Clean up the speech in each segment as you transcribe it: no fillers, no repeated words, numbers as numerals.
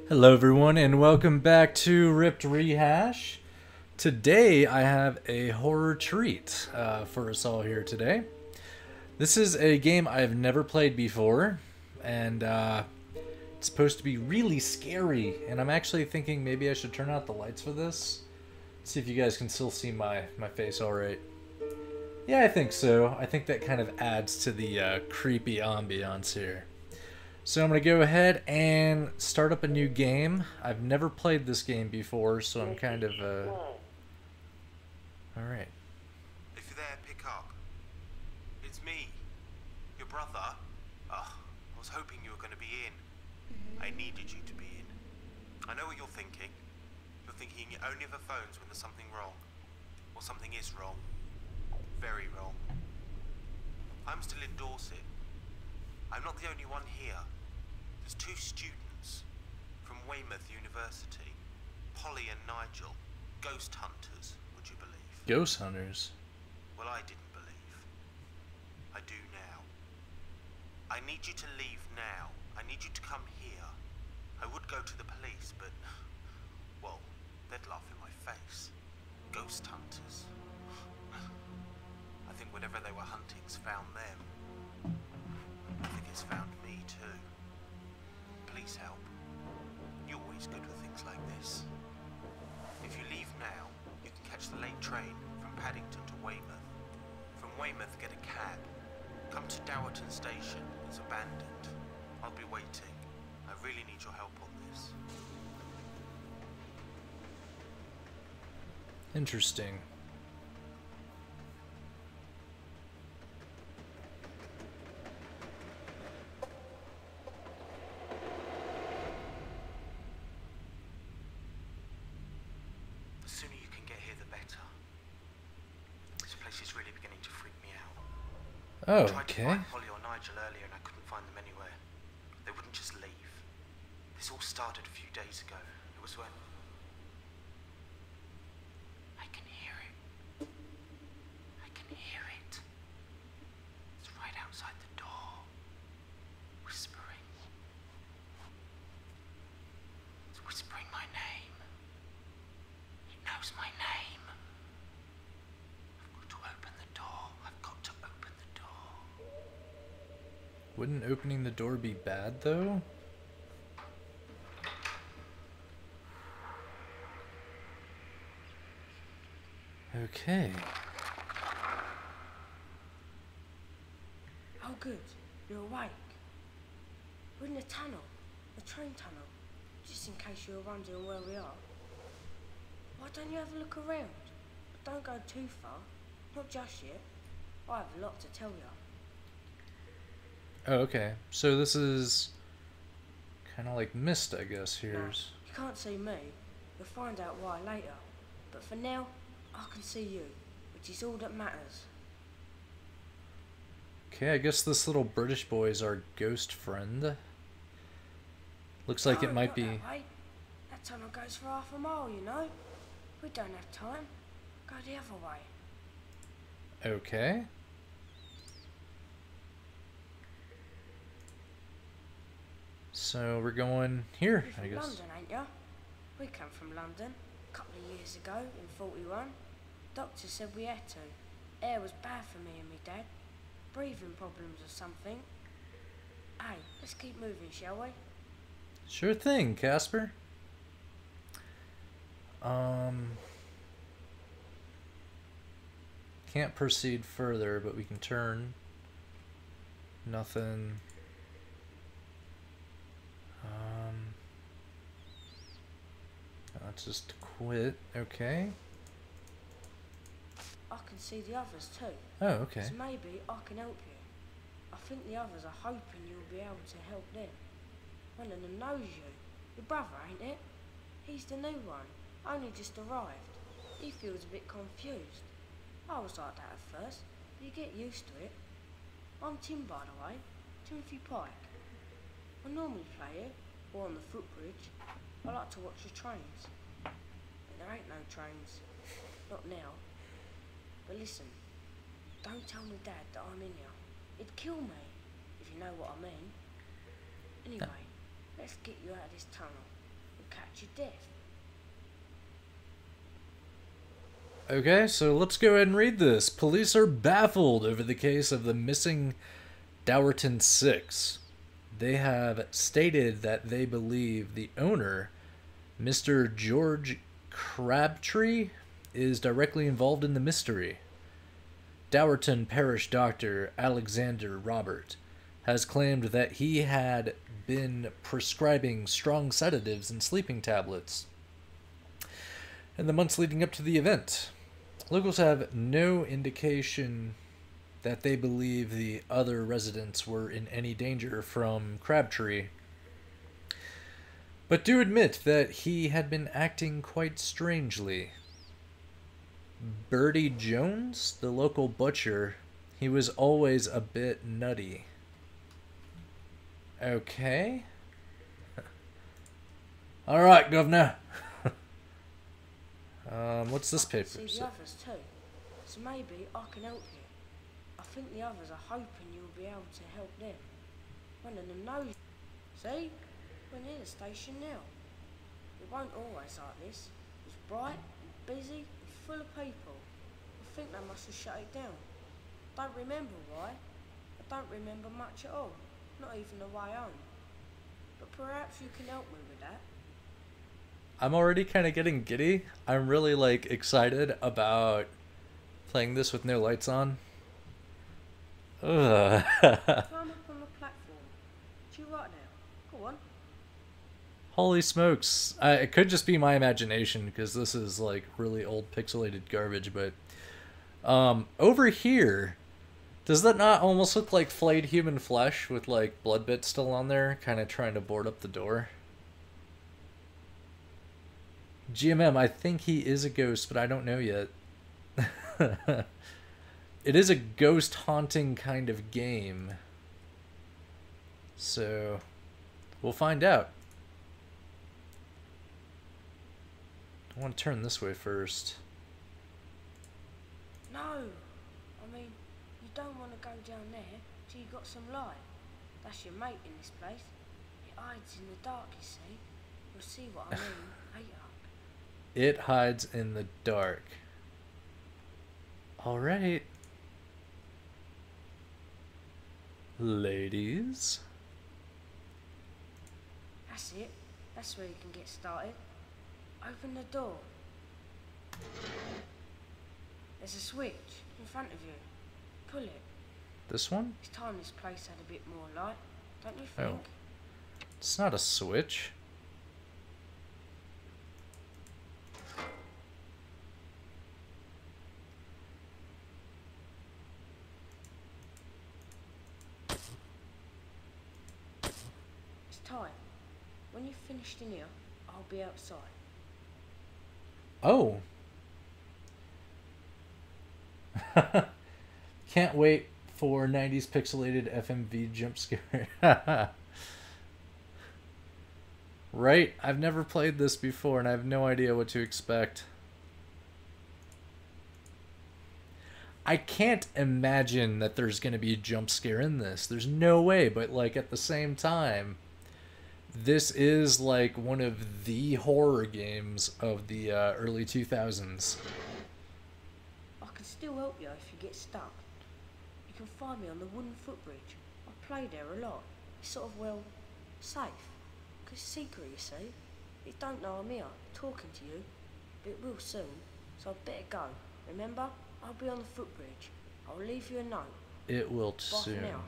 Hello everyone and welcome back to Ripped Rehash. Today I have a horror treat for us all here today. This is a game I've never played before and it's supposed to be really scary, and I'm actually thinking maybe I should turn out the lights for this. See if you guys can still see my face alright. Yeah, I think so. I think that kind of adds to the creepy ambiance here. So I'm going to go ahead and start up a new game. I've never played this game before, so I'm kind of, Alright. If you're there, pick up. It's me, your brother. I was hoping you were going to be in. I needed you to be in. I know what you're thinking. You're thinking you only have phones when there's something wrong. Or something is wrong. Very wrong. I'm still in Dorset. I'm not the only one here. There's two students from Weymouth University, Polly and Nigel, ghost hunters, would you believe? Ghost hunters? Well, I didn't believe. I do now. I need you to leave now. I need you to come here. I would go to the police, but, well, they'd laugh in my face. Ghost hunters. I think whatever they were hunting's found them. I think it's found me too. Please help. You're always good with things like this. If you leave now, you can catch the late train from Paddington to Weymouth. From Weymouth, get a cab. Come to Dowerton Station. It's abandoned. I'll be waiting. I really need your help on this. Interesting. The sooner you can get here, the better. This place is really beginning to freak me out. Oh, I tried to okay. find Polly or Nigel earlier and I couldn't find them anywhere. They wouldn't just leave. This all started a few days ago. It was when... I can hear it. I can hear it. It's right outside the door. Whispering. It's whispering my name. It knows my name. I've got to open the door. I've got to open the door. Wouldn't opening the door be bad, though? Okay. Oh good, you're awake. We're in the tunnel, the train tunnel, just in case you're wondering where we are. Why don't you have a look around? But don't go too far, not just yet. I have a lot to tell you. Oh, okay. So this is kind of like Mist, I guess, Now, here's... you can't see me, you'll find out why later. But for now, I can see you, which is all that matters. Okay, I guess this little British boy is our ghost friend. Looks like No, it might not be... That way. That tunnel goes for half a mile, you know. We don't have time. Go the other way. Okay. So we're going here, You're from I guess. London, ain't ya? We came from London a couple of years ago in 41. Doctor said we had to. Air was bad for me and me dad. Breathing problems or something. Hey, let's keep moving, shall we? Sure thing, Casper. Can't proceed further, but we can turn. Nothing. Let's just quit. Okay. I can see the others too. Oh, okay. So maybe I can help you. I think the others are hoping you'll be able to help them. One of them knows you. Your brother, ain't it? He's the new one. Only just arrived. He feels a bit confused. I was like that at first, but you get used to it. I'm Tim, by the way. Timothy Pike. I normally play here, or on the footbridge. I like to watch the trains. But there ain't no trains. Not now. But listen, don't tell me Dad that I'm in here. It'd kill me, if you know what I mean. Anyway, let's get you out of this tunnel. and catch your death. Okay, so let's go ahead and read this. Police are baffled over the case of the missing Dowerton 6. They have stated that they believe the owner, Mr. George Crabtree, is directly involved in the mystery. Dowerton parish doctor Alexander Robert has claimed that he had been prescribing strong sedatives and sleeping tablets in the months leading up to the event. Locals have no indication that they believe the other residents were in any danger from Crabtree, but do admit that he had been acting quite strangely. Bertie Jones, the local butcher, he was always a bit nutty. Okay. Alright, Governor. What's this paper See say? the others too, so maybe I can help you. I think the others are hoping you'll be able to help them. One of them knows. See? We're near the station now. It won't always like this. It's bright, and busy, and full of people. I think they must have shut it down. Don't remember why. I don't remember much at all. Not even the way home. But perhaps you can help me with that. I'm already kind of getting giddy. I'm really like excited about playing this with no lights on. Ugh. Climb up on the platform. Do you right now? Go on. Holy smokes. It could just be my imagination because this is like really old pixelated garbage, but over here, does that not almost look like flayed human flesh with like blood bits still on there, kind of trying to board up the door? GMM, I think he is a ghost, but I don't know yet. It is a ghost haunting kind of game. So, we'll find out. I want to turn this way first. No. I mean, you don't want to go down there till you got some light. That's your mate in this place. It hides in the dark, you see. You'll see what I mean later. It hides in the dark. Alright. Ladies. That's it. That's where you can get started. Open the door. There's a switch in front of you. Pull it. This one? It's time this place had a bit more light, don't you think? Oh. It's not a switch. It's time. When you've finished in here, I'll be outside. Oh. Can't wait for 90s pixelated FMV jump scare. Right? I've never played this before and I have no idea what to expect. I can't imagine that there's going to be a jump scare in this. There's no way, but like at the same time, this is like one of the horror games of the early 2000s. I can still help you if you get stuck. You can find me on the wooden footbridge. I play there a lot. It's sort of, well, safe. 'Cause it's secret, you see. It don't know I'm here, talking to you. But it will soon, so I'd better go. Remember? I'll be on the footbridge. I'll leave you a note. It will Bye for soon. now.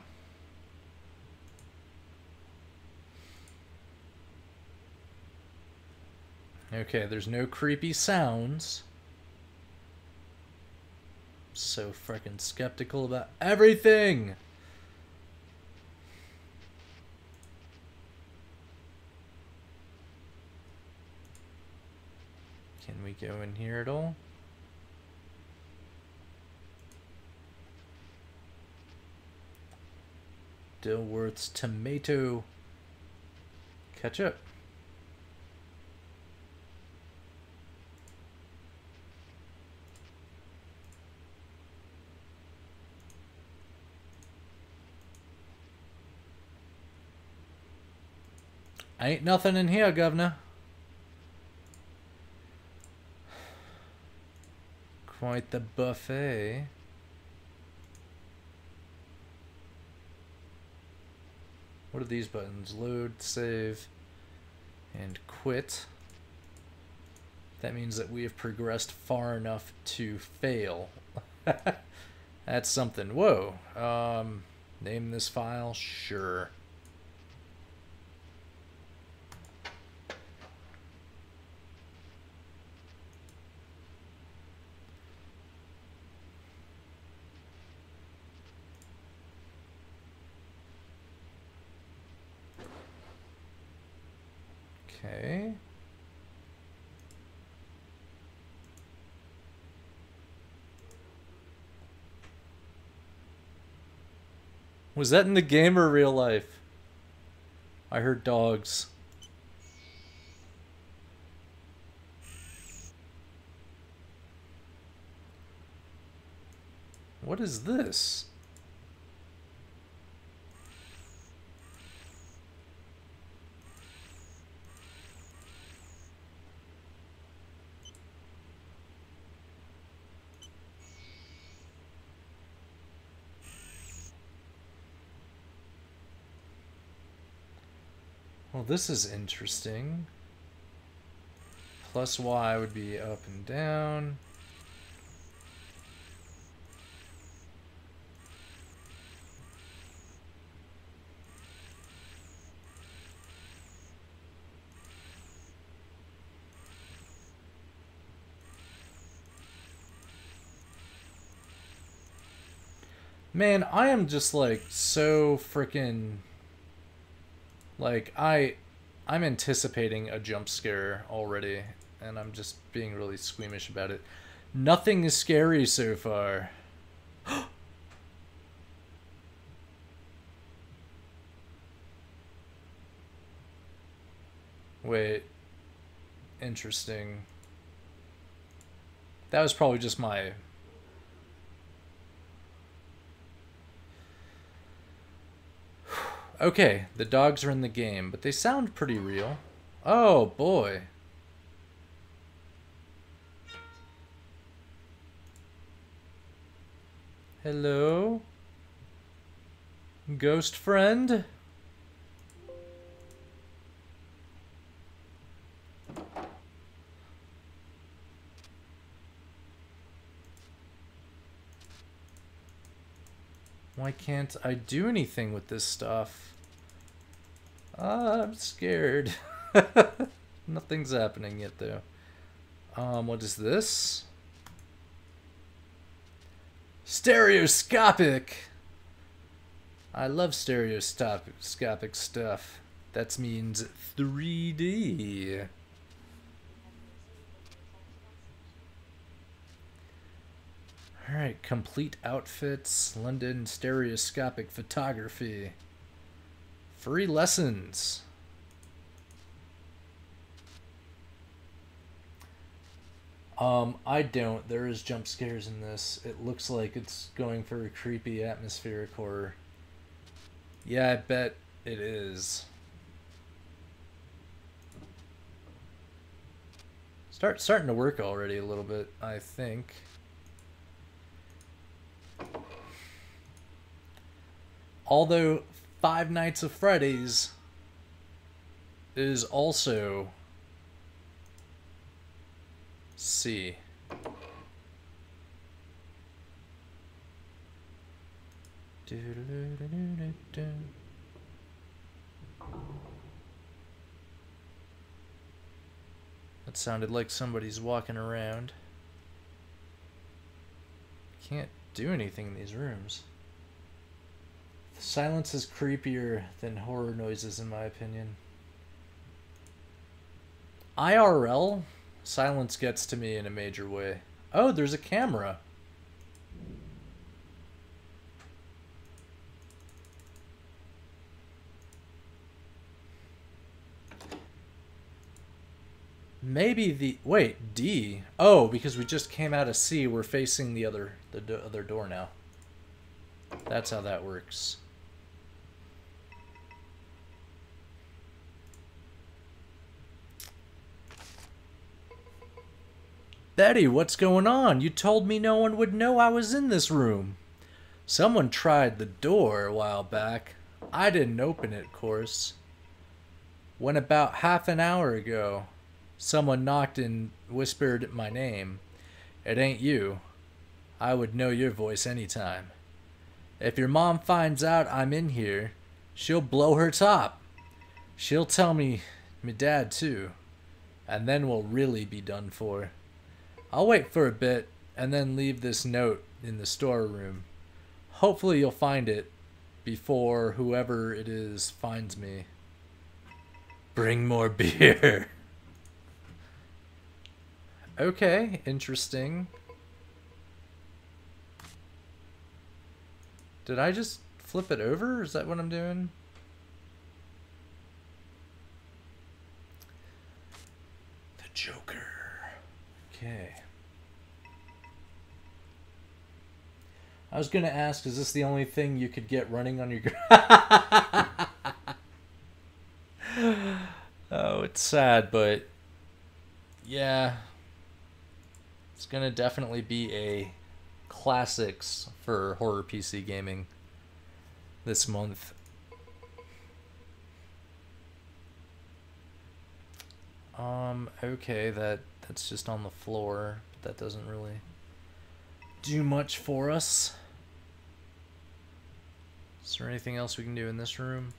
Okay, there's no creepy sounds. So freaking skeptical about everything. Can we go in here at all? Dilworth's tomato ketchup. Ain't nothing in here, Governor. Quite the buffet. What are these buttons? Load, save, and quit. That means that we have progressed far enough to fail. That's something. Whoa. Name this file? Sure. Okay. Was that in the game or real life? I heard dogs. What is this? Well, this is interesting. Plus Y would be up and down. Man, I am just like so freaking like I'm anticipating a jump scare already, and I'm just being really squeamish about it. Nothing is scary so far. Wait. Interesting. That was probably just my... Okay, the dogs are in the game, but they sound pretty real. Oh, boy. Hello? Ghost friend? Why can't I do anything with this stuff? I'm scared. Nothing's happening yet, though. What is this? Stereoscopic! I love stereoscopic stuff. That means 3D. Alright, complete outfits, London stereoscopic photography. Free lessons. I don't. There is jump scares in this. It looks like it's going for a creepy atmospheric horror. Yeah, I bet it is. Starting to work already a little bit, I think. Although Five Nights at Freddy's is also C. That sounded like somebody's walking around. Can't do anything in these rooms. Silence is creepier than horror noises, in my opinion. IRL, silence gets to me in a major way. Oh, there's a camera. Maybe the... Wait, D. Oh, because we just came out of C, we're facing the other door now. That's how that works. Betty, what's going on? You told me no one would know I was in this room. Someone tried the door a while back. I didn't open it, of course. When about half an hour ago, someone knocked and whispered my name. It ain't you. I would know your voice anytime. If your mom finds out I'm in here, she'll blow her top. She'll tell me dad too. And then we'll really be done for. I'll wait for a bit and then leave this note in the storeroom. Hopefully you'll find it before whoever it is finds me. Bring more beer. Okay, interesting. Did I just flip it over? Is that what I'm doing? The Joker. Okay. I was gonna ask, is this the only thing you could get running on your... Oh, it's sad, but... yeah. It's gonna definitely be a classics for horror PC gaming this month. Okay, that's just on the floor, but that doesn't really do much for us. Is there anything else we can do in this room?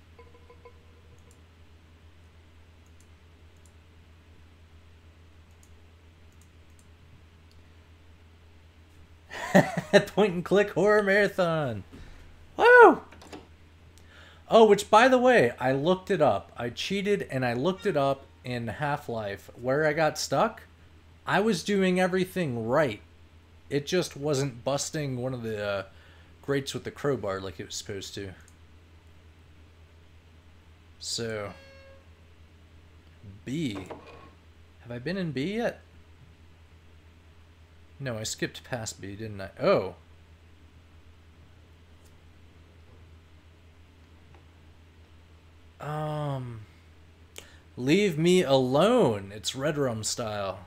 Point and click horror marathon. Woo! Oh, which by the way, I looked it up. I cheated and I looked it up in Half-Life. Where I got stuck, I was doing everything right. It just wasn't busting one of the grates with the crowbar like it was supposed to. So, B. Have I been in B yet? No, I skipped past B, didn't I? Oh. Leave me alone. It's Red Rum style.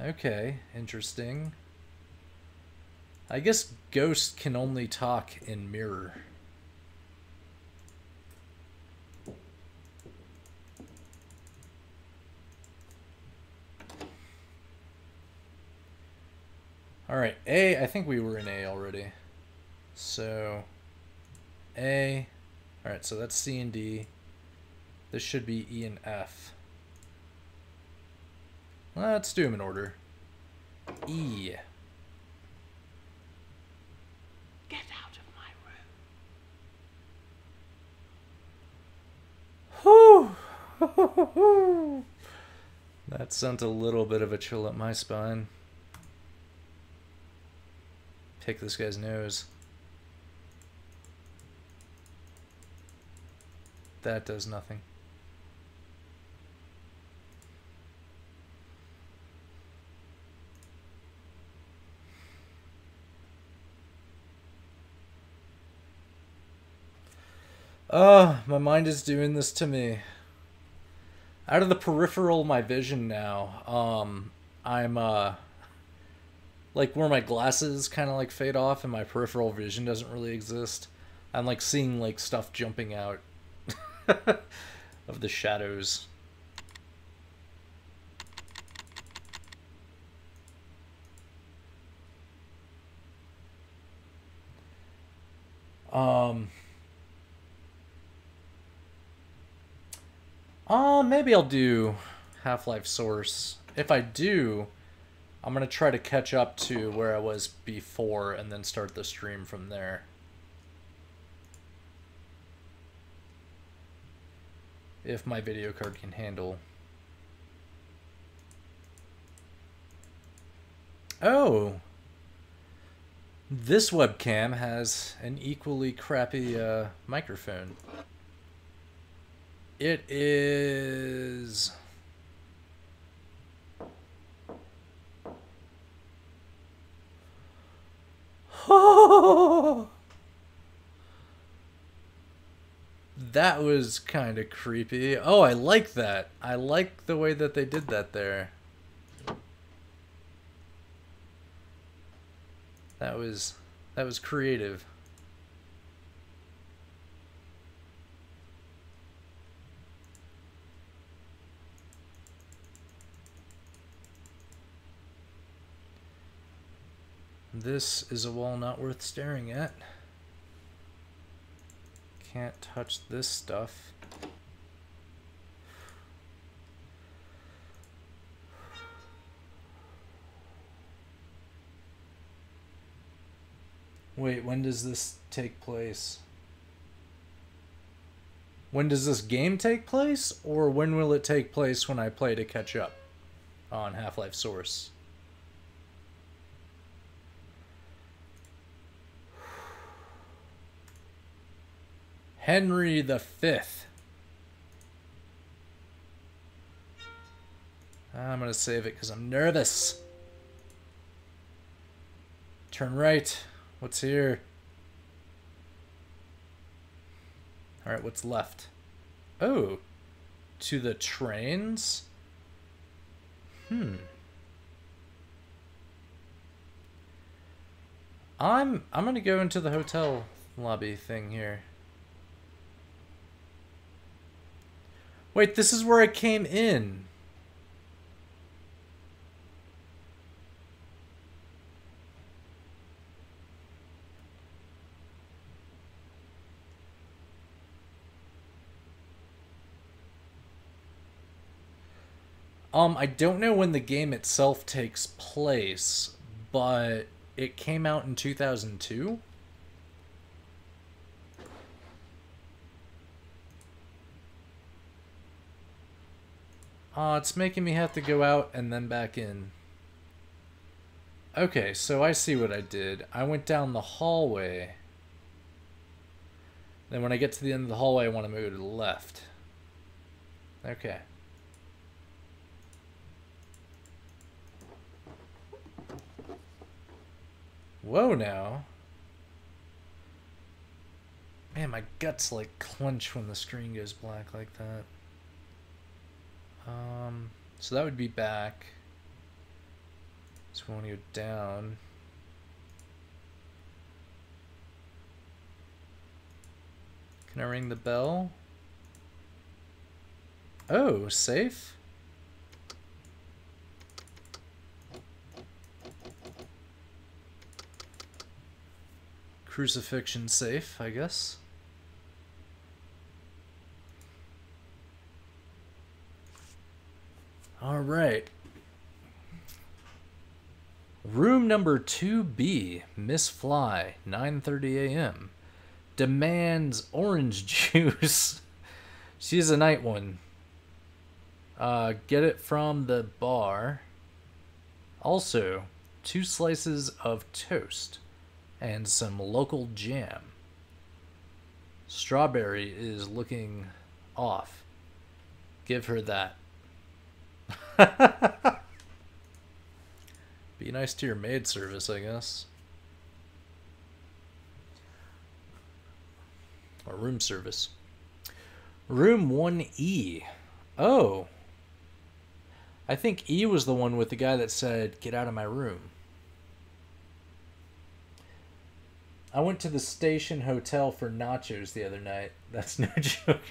Okay, interesting. I guess Ghost can only talk in mirror. Alright, A, I think we were in A already. So, A. Alright, so that's C and D. This should be E and F. Let's do them in order. E. Get out of my room. Whew. That sent a little bit of a chill up my spine. Pick this guy's nose. That does nothing. Oh, my mind is doing this to me. Out of the peripheral of my vision now, I'm like where my glasses kind of like fade off and my peripheral vision doesn't really exist. I'm like seeing like stuff jumping out of the shadows. Maybe I'll do Half-Life Source. If I do, I'm gonna try to catch up to where I was before and then start the stream from there. If my video card can handle. Oh! This webcam has an equally crappy microphone. It is... That was kind of creepy. Oh, I like that. I like the way that they did that there. was creative. This is a wall not worth staring at. Can't touch this stuff. Wait, when does this take place? When does this game take place? Or when will it take place when I play to catch up on Half-Life Source? Henry V. I'm gonna save it because I'm nervous. Turn right. What's here? Alright, what's left? Oh, to the trains? I'm gonna go into the hotel lobby thing here. Wait, this is where I came in. I don't know when the game itself takes place, but it came out in 2002? It's making me have to go out and then back in. Okay, so I see what I did. I went down the hallway. Then when I get to the end of the hallway, I want to move to the left. Okay. Whoa, now. Man, my guts like clench when the screen goes black like that. So that would be back. So we want to go down. Can I ring the bell? Oh, safe? Crucifixion safe, I guess. All right. Room number 2B, Miss Fly, 9:30 a.m. Demands orange juice. She's a night one. Get it from the bar. Also, 2 slices of toast and some local jam. Strawberry is looking off. Give her that. Be nice to your maid service, I guess. Or room service. Room 1E. Oh. I think E was the one with the guy that said, "Get out of my room." I went to the Station Hotel for nachos the other night. That's no joke.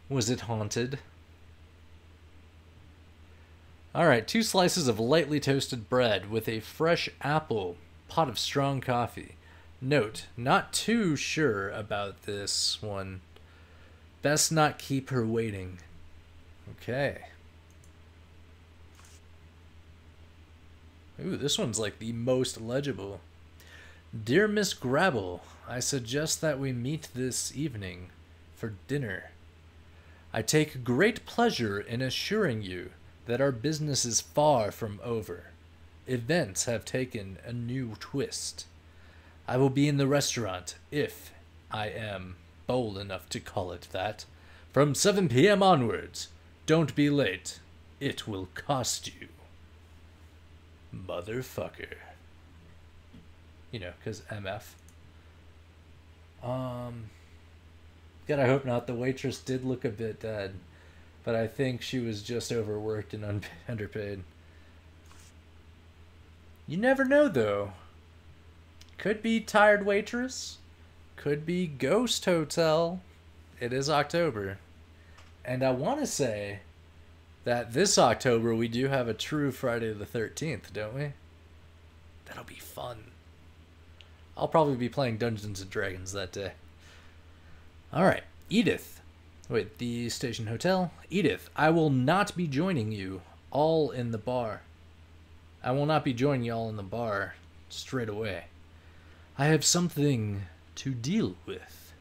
Was it haunted? Alright, 2 slices of lightly toasted bread with a fresh apple, pot of strong coffee. Note, not too sure about this one. Best not keep her waiting. Okay. Ooh, this one's like the most legible. Dear Miss Grabble, I suggest that we meet this evening for dinner. I take great pleasure in assuring you that our business is far from over. Events have taken a new twist. I will be in the restaurant, if I am bold enough to call it that, from 7 p.m. onwards. Don't be late. It will cost you. Motherfucker. You know, because MF. God, I hope not. The waitress did look a bit dead, but I think she was just overworked and underpaid. You never know, though. Could be Tired Waitress. Could be Ghost Hotel. It is October. And I want to say that this October we do have a true Friday the 13th, don't we? That'll be fun. I'll probably be playing Dungeons and Dragons that day. Alright, Edith. Wait, the station hotel? Edith, I will not be joining you all in the bar. I will not be joining you all in the bar straight away. I have something to deal with.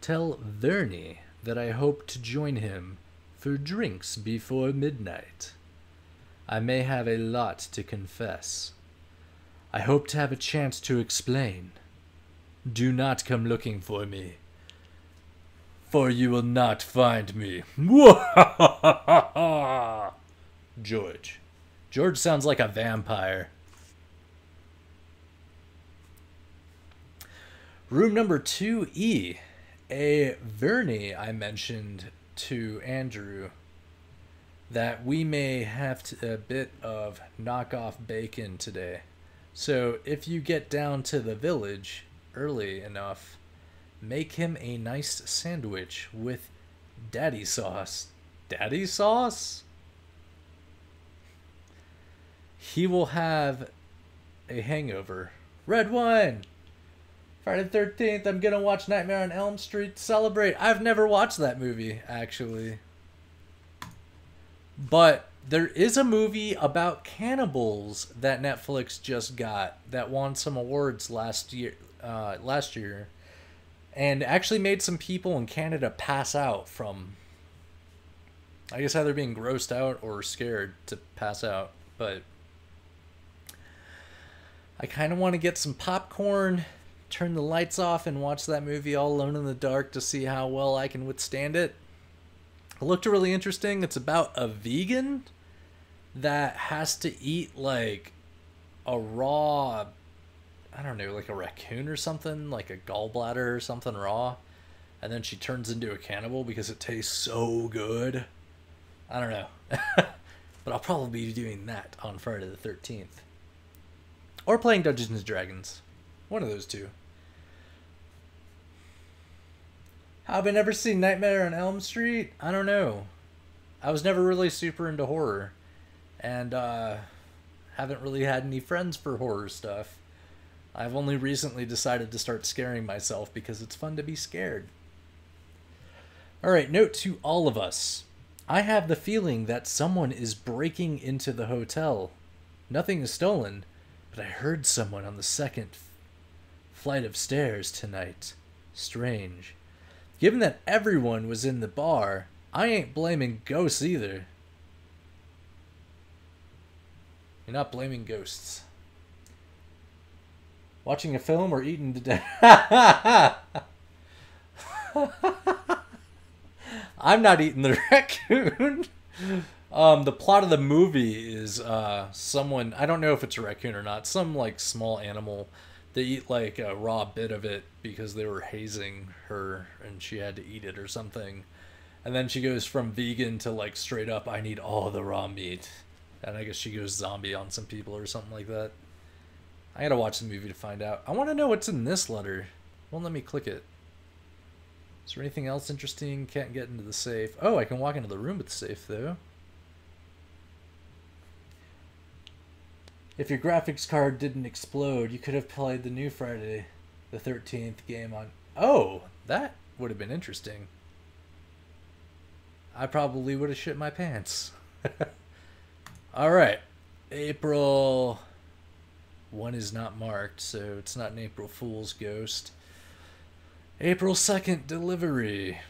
Tell Vernie that I hope to join him for drinks before midnight. I may have a lot to confess. I hope to have a chance to explain. Do not come looking for me, for you will not find me. George. George sounds like a vampire. Room number 2E. A Vernie I mentioned to Andrew that we may have a bit of knockoff bacon today. So if you get down to the village early enough, make him a nice sandwich with daddy sauce. Daddy sauce? He will have a hangover. Red wine! Friday the 13th, I'm gonna watch Nightmare on Elm Street to celebrate. I've never watched that movie, actually. But there is a movie about cannibals that Netflix just got that won some awards last year, and actually made some people in Canada pass out from, I guess, either being grossed out or scared to pass out. But I kind of want to get some popcorn, turn the lights off, and watch that movie all alone in the dark to see how well I can withstand it. It looked really interesting. It's about a vegan that has to eat like a raw, I don't know, like a raccoon or something, like a gallbladder or something raw, and then she turns into a cannibal because it tastes so good. I don't know. But I'll probably be doing that on Friday the 13th. Or playing Dungeons and Dragons. One of those two. Have I never seen Nightmare on Elm Street? I don't know. I was never really super into horror. And haven't really had any friends for horror stuff. I've only recently decided to start scaring myself because it's fun to be scared. Alright, note to all of us. I have the feeling that someone is breaking into the hotel. Nothing is stolen, but I heard someone on the second flight of stairs tonight. Strange. Given that everyone was in the bar, I ain't blaming ghosts either. You're not blaming ghosts. Watching a film or eating to death? I'm not eating the raccoon. The plot of the movie is someone, I don't know if it's a raccoon or not, some like small animal. They eat like a raw bit of it because they were hazing her and she had to eat it or something. And then she goes from vegan to like straight up, I need all the raw meat. And I guess she goes zombie on some people or something like that. I gotta watch the movie to find out. I want to know what's in this letter. Won't let me click it. Is there anything else interesting? Can't get into the safe. Oh, I can walk into the room with the safe though. If your graphics card didn't explode, you could have played the new Friday the 13th game on... Oh, that would have been interesting. I probably would have shit my pants. Alright. April 1 is not marked, so it's not an April Fool's ghost. April 2nd delivery.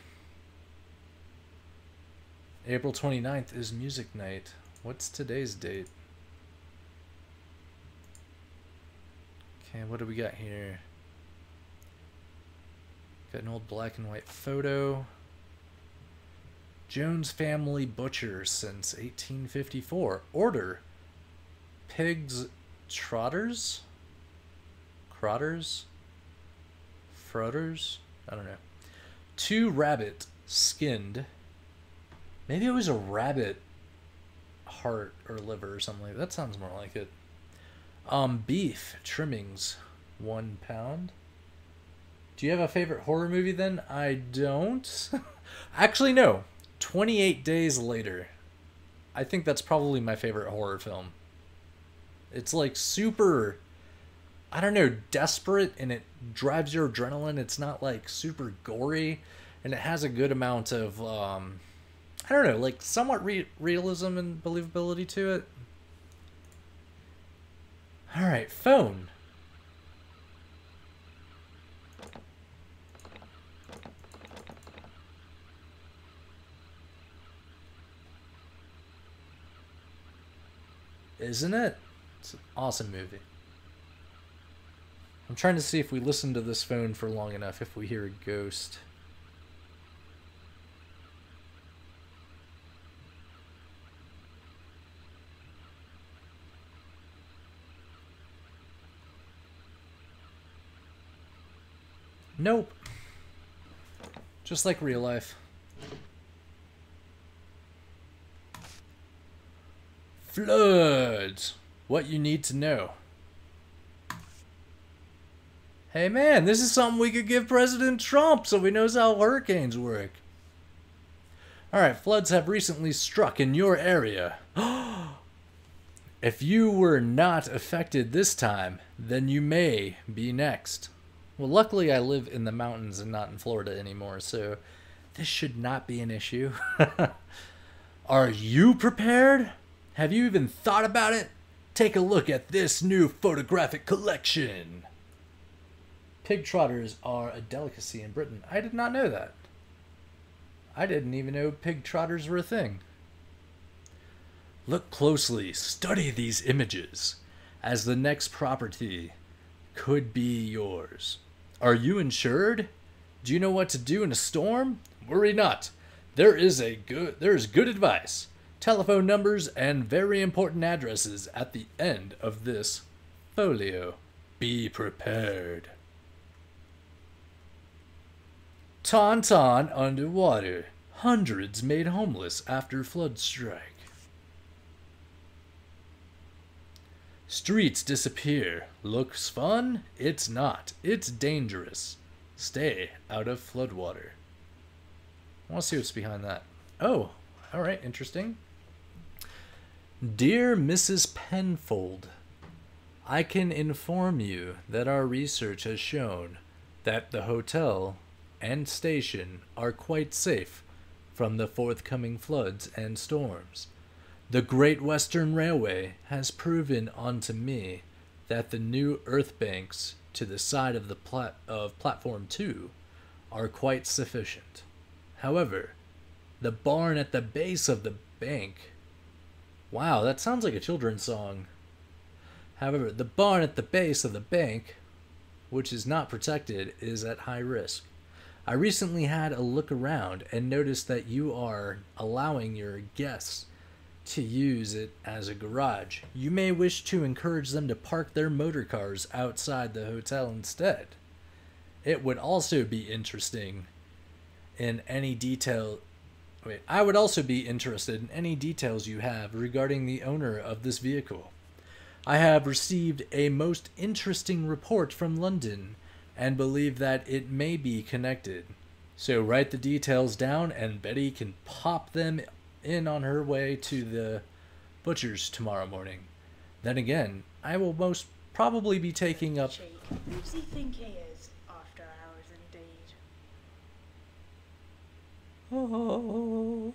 April 29th is music night. What's today's date? Okay, what do we got here? Got an old black and white photo. Jones Family Butcher since 1854. Order. Pigs trotters? Crotters? Frotters? I don't know. 2 rabbit skinned. Maybe it was a rabbit heart or liver or something like that. That sounds more like it. Beef trimmings, 1 pound. Do you have a favorite horror movie then? I don't. Actually, no. 28 Days Later. I think that's probably my favorite horror film. It's like super, I don't know, desperate, and it drives your adrenaline. It's not like super gory, and it has a good amount of, I don't know, like somewhat realism and believability to it. Alright, phone. Isn't it? It's an awesome movie. I'm trying to see if we listen to this phone for long enough, if we hear a ghost. Nope. Just like real life. Floods. What you need to know. Hey man, this is something we could give President Trump so he knows how hurricanes work. Alright, floods have recently struck in your area. If you were not affected this time, then you may be next. Well, luckily I live in the mountains and not in Florida anymore, so this should not be an issue. Are you prepared? Have you even thought about it? Take a look at this new photographic collection. Pig trotters are a delicacy in Britain. I did not know that. I didn't even know pig trotters were a thing. Look closely, study these images, as the next property could be yours. Are you insured? Do you know what to do in a storm? Worry not. There is good advice, telephone numbers, and very important addresses at the end of this folio. Be prepared. Tauntaun underwater. Hundreds made homeless after flood strike. Streets disappear. Looks fun? It's not. It's dangerous. Stay out of floodwater. I want to see what's behind that. Oh, alright, interesting. Dear Mrs. Penfold, I can inform you that our research has shown that the hotel and station are quite safe from the forthcoming floods and storms. The Great Western Railway has proven unto me that the new earth banks to the side of the platform 2 are quite sufficient. However, the barn at the base of the bank... Wow, that sounds like a children's song. However, the barn at the base of the bank, which is not protected, is at high risk. I recently had a look around and noticed that you are allowing your guests to use it as a garage. You may wish to encourage them to park their motor cars outside the hotel instead. It would also be interesting in any detail... I would also be interested in any details you have regarding the owner of this vehicle. I have received a most interesting report from London and believe that it may be connected. So write the details down and Betty can pop them in on her way to the butcher's tomorrow morning. Then again, I will most probably be taking up... Who does he think he is, after hours indeed? Oh.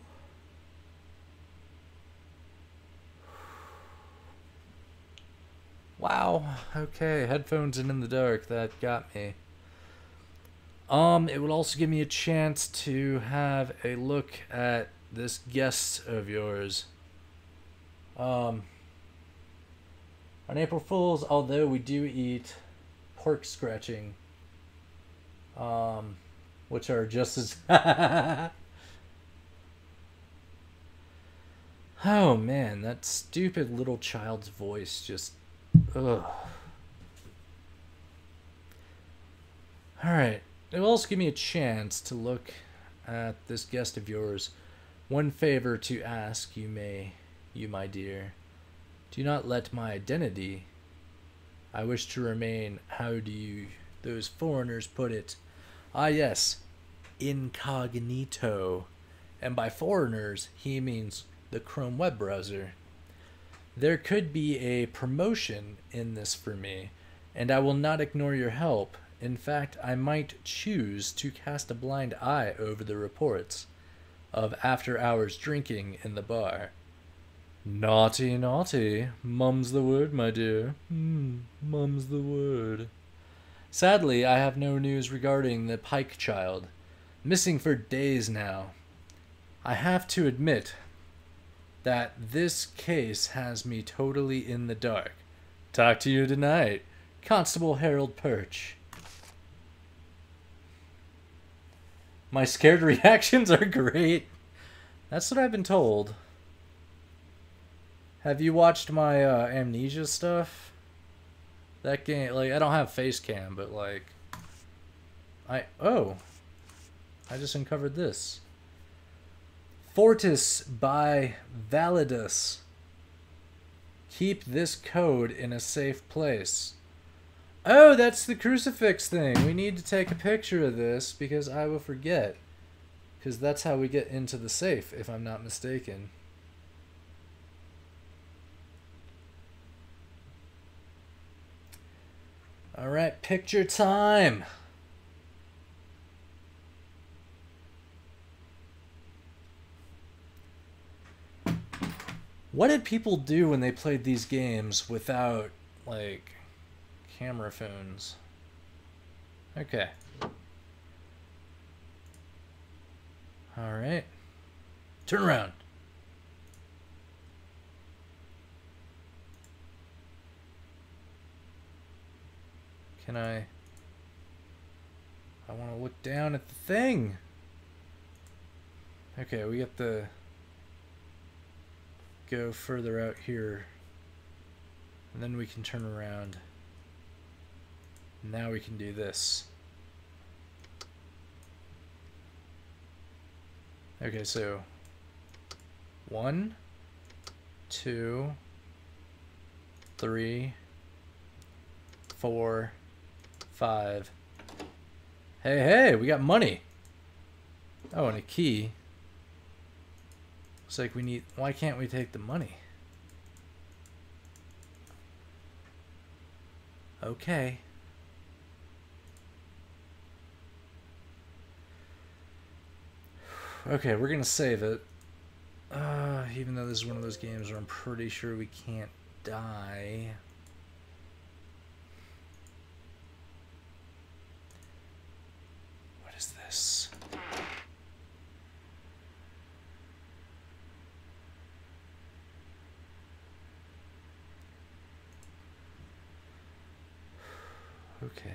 Wow. Okay, headphones and in the dark. That got me. It would also give me a chance to have a look at this guest of yours. On April Fools, although we do eat pork scratching, which are just as... Oh man, that stupid little child's voice just... Ugh. Alright, it will also give me a chance to look at this guest of yours. One favor to ask, you my dear. Do not let my identity I wish to remain, how do you, those foreigners put it? Ah, yes, incognito. And by foreigners, he means the Chrome web browser. There could be a promotion in this for me, and I will not ignore your help. In fact, I might choose to cast a blind eye over the reports of after-hours drinking in the bar. Naughty, naughty. Mum's the word, my dear. Mum's the word. Sadly, I have no news regarding the Pike child. Missing for days now. I have to admit that this case has me totally in the dark. Talk to you tonight. Constable Harold Perch. My scared reactions are great. That's what I've been told. Have you watched my Amnesia stuff? That game, like, I don't have face cam, but like, I just uncovered this. Fortis by Validus. Keep this code in a safe place. Oh, that's the crucifix thing. We need to take a picture of this because I will forget. Because that's how we get into the safe, if I'm not mistaken. Alright, picture time. What did people do when they played these games without, like, camera phones? Okay. Alright. Turn around. Can I want to look down at the thing. Okay, we get the go further out here. And then we can turn around. Now we can do this. Okay, so 1, 2, 3, 4, 5. Hey, we got money. Oh, and a key. Looks like we need... Why can't we take the money? Okay. Okay, we're gonna save it. Even though this is one of those games where I'm pretty sure we can't die. What is this? Okay.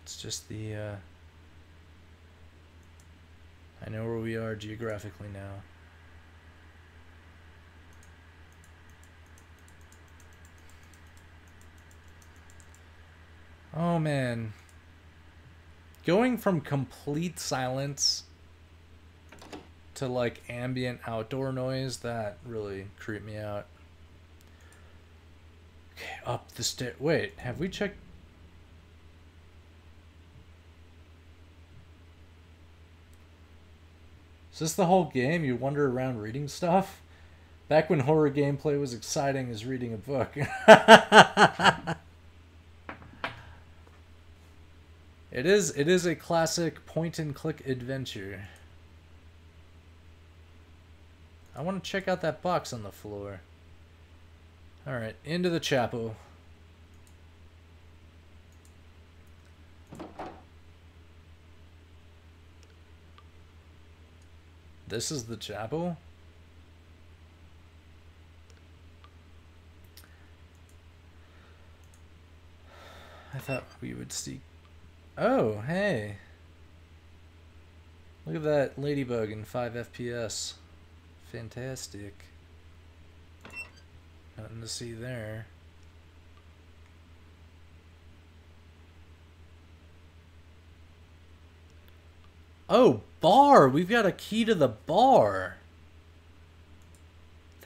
It's just the, I know where we are geographically now. Oh man. Going from complete silence to like ambient outdoor noise, that really creeped me out. Okay, up the stair. Wait, have we checked? Is this the whole game? You wander around reading stuff? Back when horror gameplay was exciting as reading a book. It is a classic point and click adventure. I want to check out that box on the floor. Alright, into the chapel. This is the chapel? I thought we would see... Oh, hey. Look at that ladybug in 5 FPS. Fantastic. Nothing to see there. Oh, bar! We've got a key to the bar.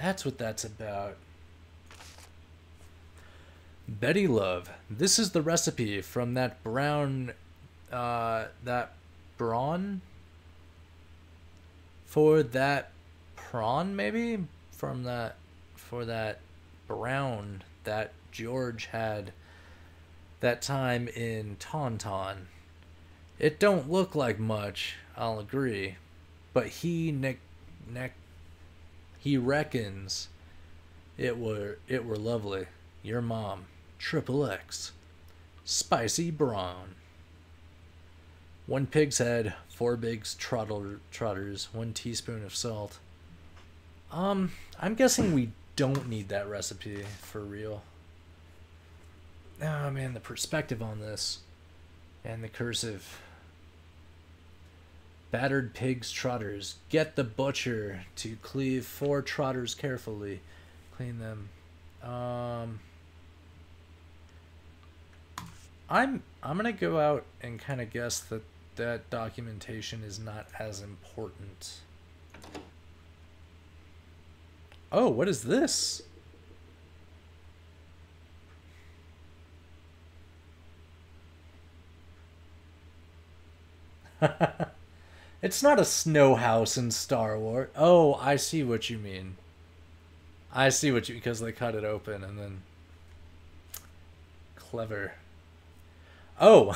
That's what that's about. Betty Love. This is the recipe from that brown, that brawn? For that prawn, maybe? From that, for that brown that George had that time in Tauntaun. It don't look like much, I'll agree, but he reckons it were lovely. Your mom, triple X, spicy brawn. 1 pig's head, 4 big trotters, 1 teaspoon of salt. I'm guessing we don't need that recipe for real. Oh man, the perspective on this and the cursive. Battered pigs trotters. Get the butcher to cleave 4 trotters carefully. Clean them. I'm gonna go out and kind of guess that that documentation is not as important. Oh, what is this? It's not a snow house in Star Wars. Oh, I see what you mean. I see what you... because they cut it open and then... Clever. Oh!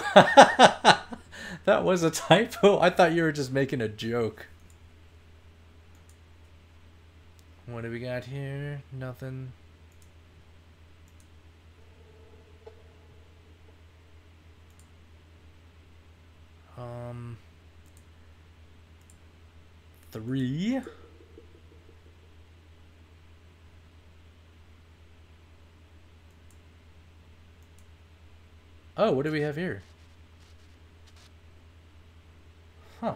That was a typo. I thought you were just making a joke. What do we got here? Nothing. Three. Oh, what do we have here? Huh.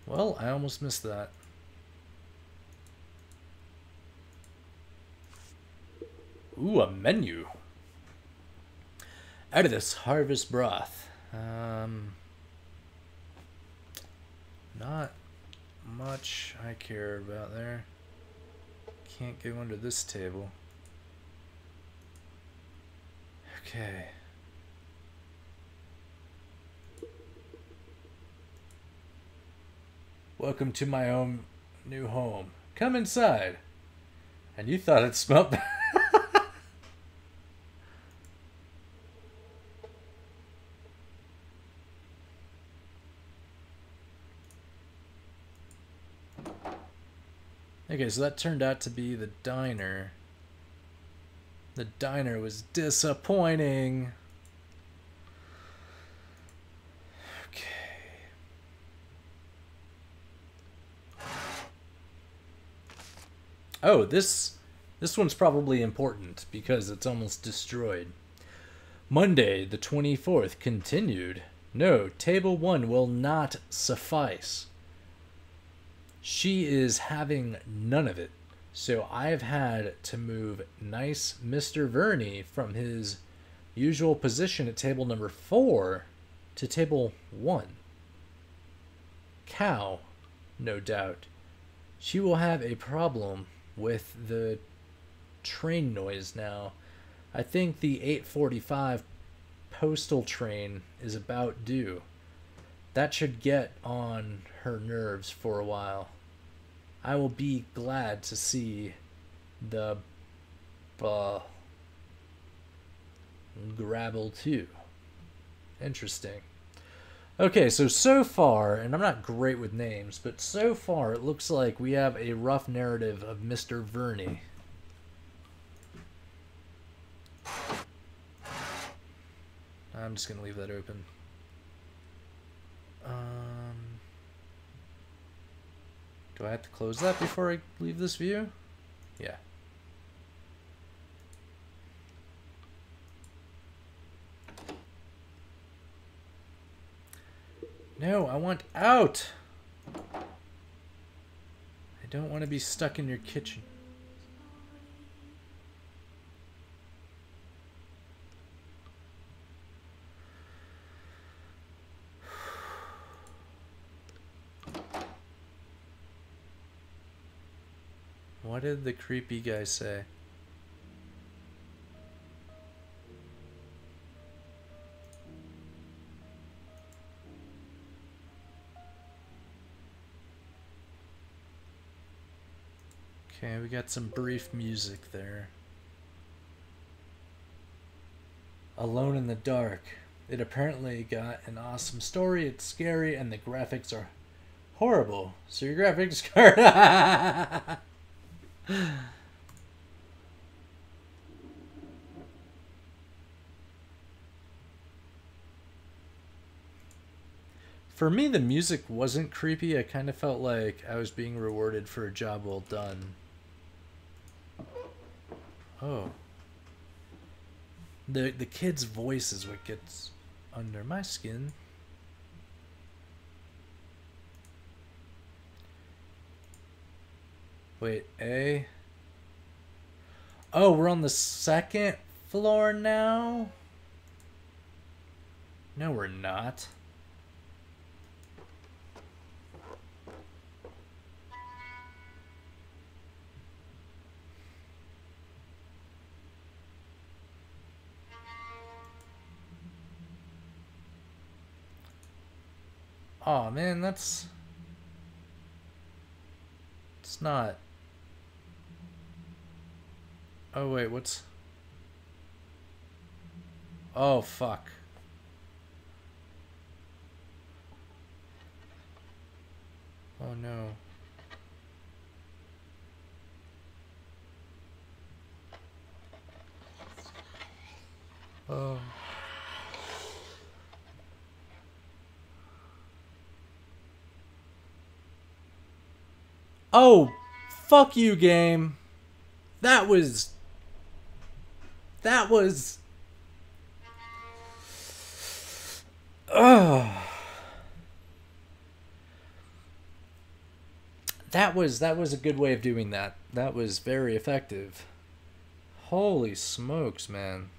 Well, I almost missed that. Ooh, a menu. Out of this harvest broth. Not much I care about there. Can't go under this table. Okay. Welcome to my own new home. Come inside. And you thought it smelled bad. Okay, so that turned out to be the diner. The diner was disappointing. Okay. Oh, this one's probably important because it's almost destroyed. Monday, the 24th, continued. No, table 1 will not suffice. She is having none of it. So I've had to move nice Mr. Verney from his usual position at table number 4 to table 1. Cow, no doubt. She will have a problem with the train noise now. I think the 8:45 postal train is about due. That should get on her nerves for a while. I will be glad to see the gravel too. Interesting. Okay, so far, and I'm not great with names, but so far it looks like we have a rough narrative of Mr. Verney. I'm just going to leave that open. Do I have to close that before I leave this view? Yeah. No, I want out! I don't want to be stuck in your kitchen. What did the creepy guy say? Okay, we got some brief music there. Alone in the Dark. It apparently got an awesome story, it's scary, and the graphics are horrible. So your graphics card... For me, the music wasn't creepy. I kind of felt like I was being rewarded for a job well done. Oh. The kid's voice is what gets under my skin. Wait, A? Oh, we're on the second floor now? No, we're not. Oh man, it's not. Oh wait, what's... Oh fuck. Oh no. Oh. Oh, fuck you, game. That was... Ugh. That was a good way of doing that. That was very effective. Holy smokes, man.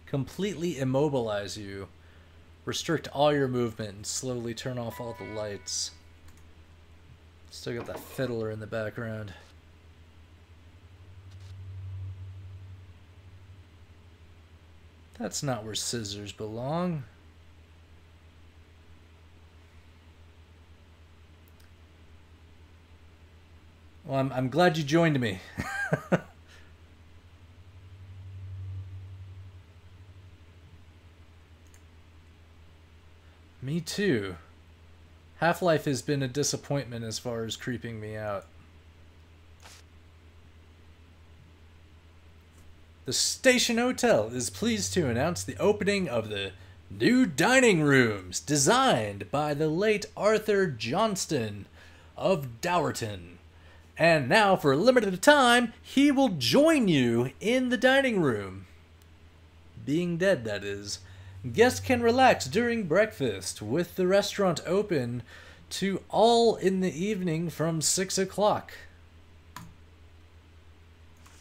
Completely immobilize you. Restrict all your movement and slowly turn off all the lights. Still got that fiddler in the background. That's not where scissors belong. Well, I'm glad you joined me. Me too. Half-Life has been a disappointment as far as creeping me out. The Station Hotel is pleased to announce the opening of the new dining rooms designed by the late Arthur Johnston of Dowerton. And now, for a limited time, he will join you in the dining room. Being dead, that is. Guests can relax during breakfast, with the restaurant open to all in the evening from 6 o'clock.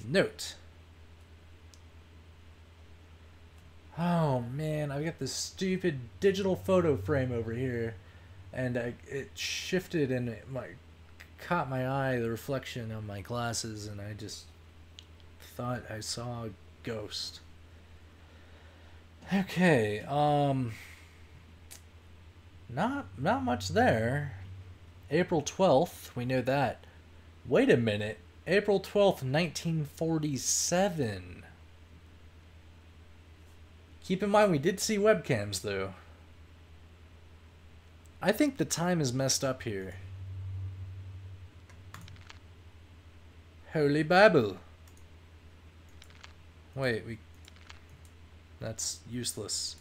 Note. Oh man, I've got this stupid digital photo frame over here, and it shifted and it caught my eye, the reflection of my glasses, and I just thought I saw a ghost. Okay, not much there. April 12th, we know that. Wait a minute, April 12th, 1947. Keep in mind we did see webcams though. I think the time is messed up here. Holy Bible. Wait, that's useless.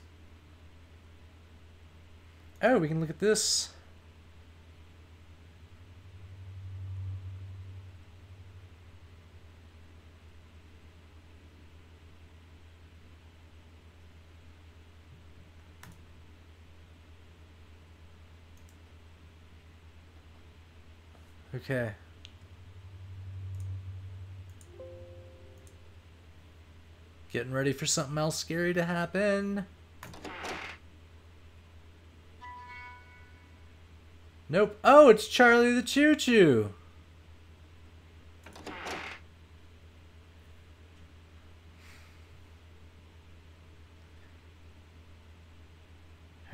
Oh, we can look at this. Okay. Getting ready for something else scary to happen. Nope. Oh, it's Charlie the Choo Choo.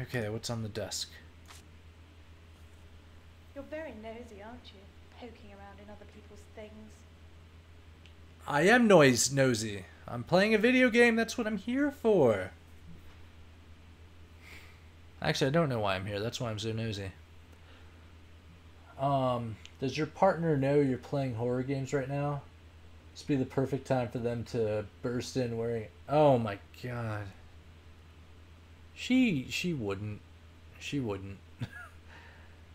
Okay, what's on the desk? You're very nosy, aren't you? Poking around in other people's things. I am nosy. I'm playing a video game. That's what I'm here for. Actually, I don't know why I'm here. That's why I'm so nosy. Does your partner know you're playing horror games right now? This would be the perfect time for them to burst in wearing... Oh my god. She wouldn't. She wouldn't.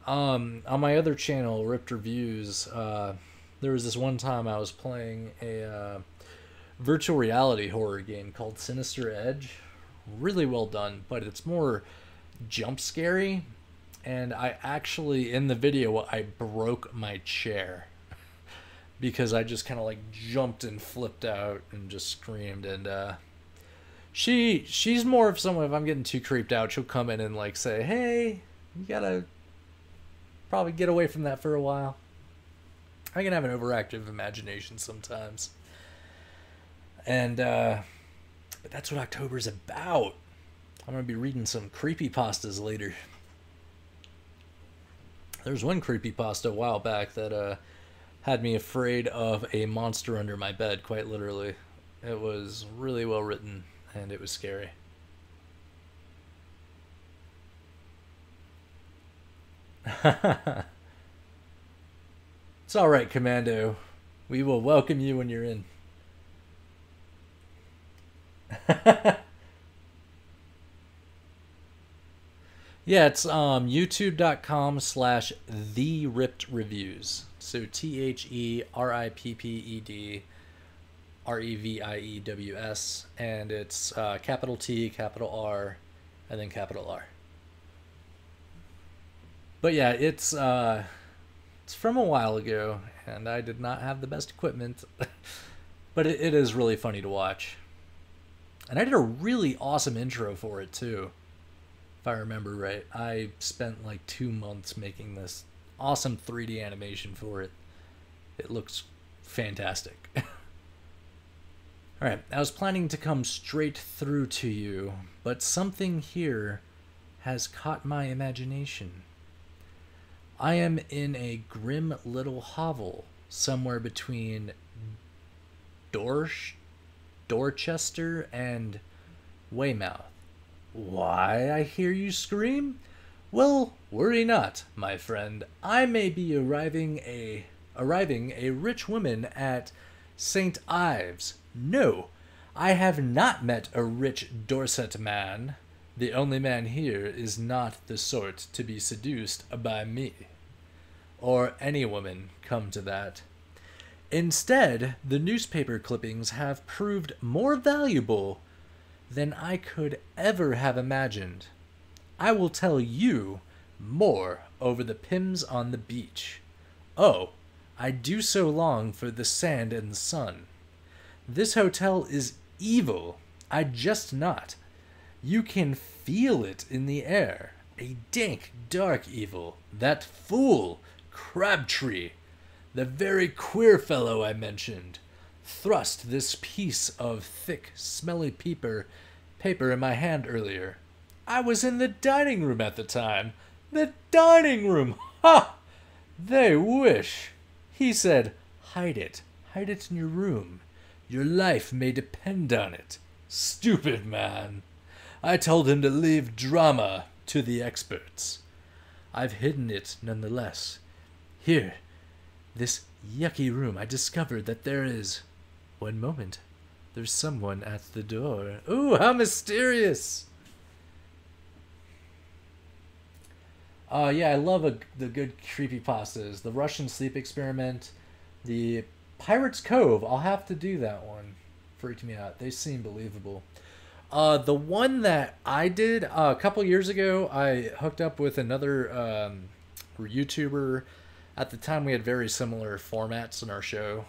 On my other channel, Ripped Reviews, there was this one time I was playing a virtual reality horror game called Sinister Edge. Really well done, but it's more jump scary. And I actually, in the video, I broke my chair because I just kind of like jumped and flipped out and just screamed. And she's more of someone, if I'm getting too creeped out, she'll come in and like say, hey, you gotta probably get away from that for a while. I can have an overactive imagination sometimes. And but that's what October's about. I'm gonna be reading some creepypastas later. There was one creepypasta a while back that had me afraid of a monster under my bed, quite literally. It was really well written, and it was scary. It's alright, Commando. We will welcome you when you're in. Yeah, it's youtube.com/TheRippedReviews. So TheRippedReviews, and it's capital T, capital R, and then capital R. But yeah, it's from a while ago, and I did not have the best equipment, but it is really funny to watch. And I did a really awesome intro for it too. If I remember right, I spent like 2 months making this awesome 3D animation for it. It looks fantastic. Alright, I was planning to come straight through to you, but something here has caught my imagination. I am in a grim little hovel somewhere between Dorchester and Weymouth. Why, I hear you scream? Well, worry not, my friend. I may be arriving a rich woman at St. Ives. No, I have not met a rich Dorset man. The only man here is not the sort to be seduced by me. Or any woman, come to that. Instead, the newspaper clippings have proved more valuable than I could ever have imagined. I will tell you more over the Pims on the beach. Oh, I do so long for the sand and sun. This hotel is evil. I just not. You can feel it in the air. A dank, dark evil. That fool, Crabtree, the very queer fellow I mentioned, thrust this piece of thick, smelly paper in my hand earlier. I was in the dining room at the time. The dining room! Ha! They wish. He said, hide it in your room. Your life may depend on it. Stupid man. I told him to leave drama to the experts. I've hidden it nonetheless. Here, this yucky room, I discovered that there is... One moment. There's someone at the door. Ooh, how mysterious! Yeah, I love the good creepypastas. The Russian Sleep Experiment, the Pirates Cove. I'll have to do that one. Freaked me out. They seem believable. The one that I did a couple years ago, I hooked up with another YouTuber. At the time, we had very similar formats in our show.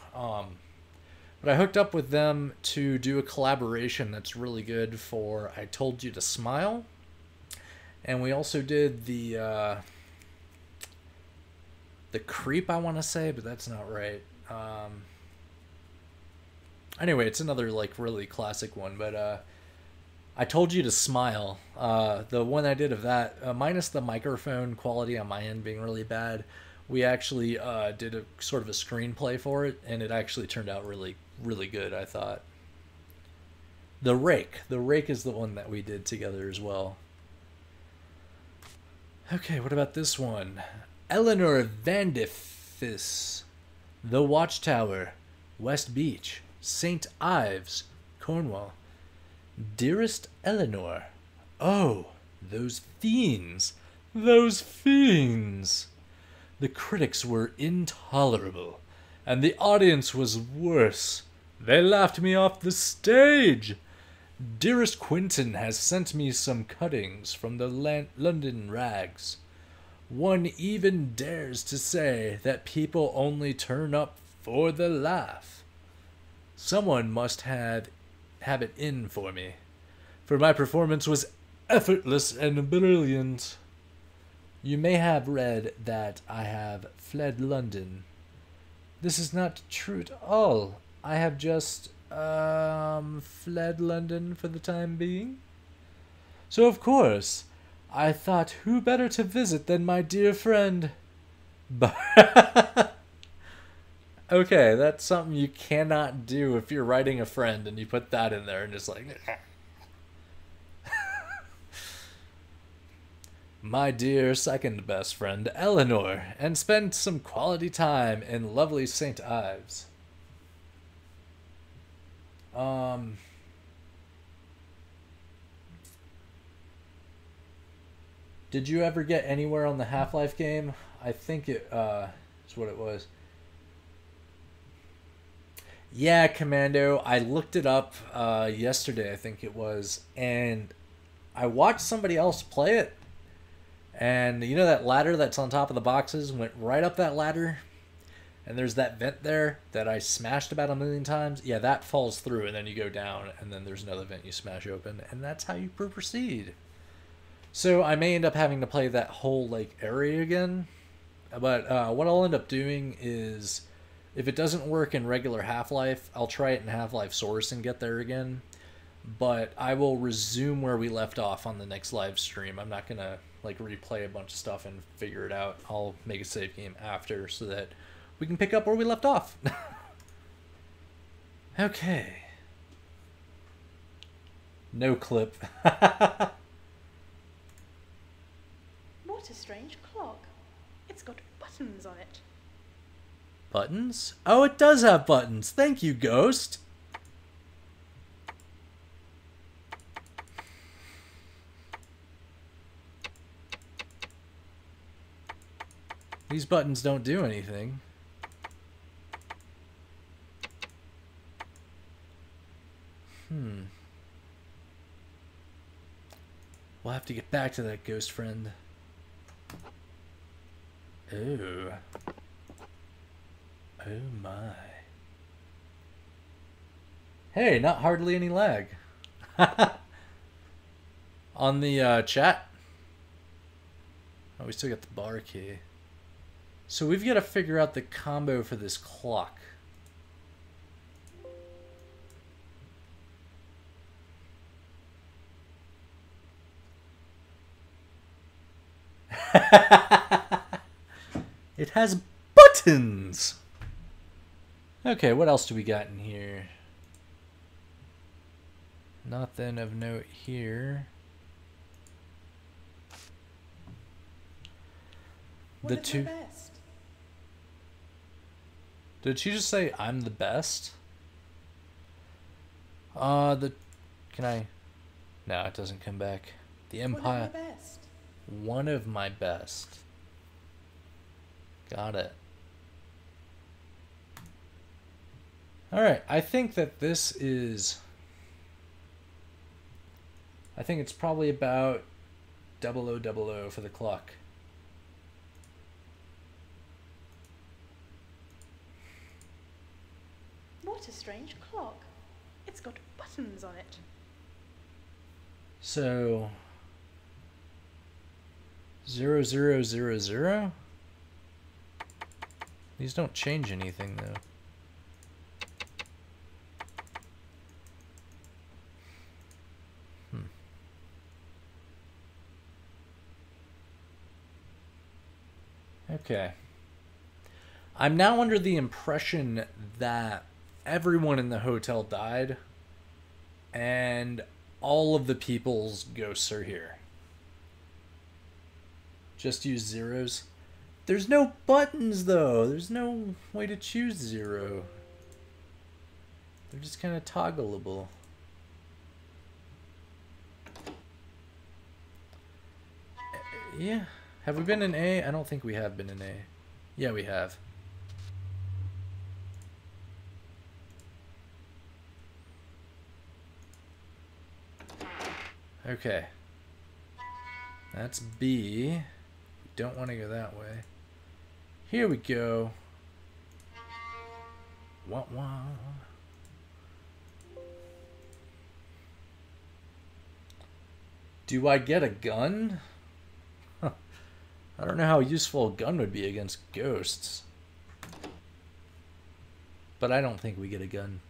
But I hooked up with them to do a collaboration that's really good for I Told You to Smile. And we also did the Creep, I want to say, but that's not right. Anyway, it's another like really classic one, but I told you to smile. The one I did of that, minus the microphone quality on my end being really bad, we actually did a sort of a screenplay for it, and it actually turned out really, really good, I thought. The Rake. The Rake is the one that we did together as well. Okay, what about this one? Eleanor Vandifis. The Watchtower. West Beach. St. Ives. Cornwall. Dearest Eleanor. Oh, those fiends. Those fiends. The critics were intolerable, and the audience was worse. They laughed me off the stage. Dearest Quentin has sent me some cuttings from the London rags. One even dares to say that people only turn up for the laugh. Someone must have it in for me, for my performance was effortless and brilliant. You may have read that I have fled London. This is not true at all. I have just fled London for the time being. So of course, I thought who better to visit than my dear friend. Okay, that's something you cannot do if you're writing a friend and you put that in there and just like my dear second best friend Eleanor, and spend some quality time in lovely St. Ives. Did you ever get anywhere on the Half-Life game? I think it is what it was. Yeah, Commando. I looked it up yesterday, I think it was, and I watched somebody else play it. And you know that ladder that's on top of the boxes? Went right up that ladder. And there's that vent there that I smashed about 1,000,000 times. Yeah, that falls through, and then you go down, and then there's another vent you smash open, and that's how you proceed. So I may end up having to play that whole like area again. But what I'll end up doing is, if it doesn't work in regular Half-Life, I'll try it in Half-Life Source and get there again. But I will resume where we left off on the next live stream. I'm not going to like replay a bunch of stuff and figure it out. I'll make a save game after so that we can pick up where we left off. Okay. No clip. What a strange clock. It's got buttons on it. Buttons? Oh, it does have buttons. Thank you, Ghost. These buttons don't do anything. We'll have to get back to that ghost friend. Oh. Oh my. Hey, not hardly any lag. On the chat. Oh, we still got the bar key. So we've got to figure out the combo for this clock. It has buttons! Okay, what else do we got in here? Nothing of note here. What The is two... the best? Did she just say I'm the best? Can I... No, it doesn't come back. The Empire... What is the best? One of my best. Got it. Alright, I think that this is... I think it's probably about 0000 for the clock. What a strange clock. It's got buttons on it. So... 0000? These don't change anything, though. Okay. I'm now under the impression that everyone in the hotel died and all of the people's ghosts are here. Just use zeros. There's no buttons though. There's no way to choose zero. They're just kind of toggleable. Yeah. Have we been in A? I don't think we have been in A. Yeah, we have. Okay. That's B. We don't want to go that way. Here we go. Wah wah. Do I get a gun? Huh. I don't know how useful a gun would be against ghosts. But I don't think we get a gun.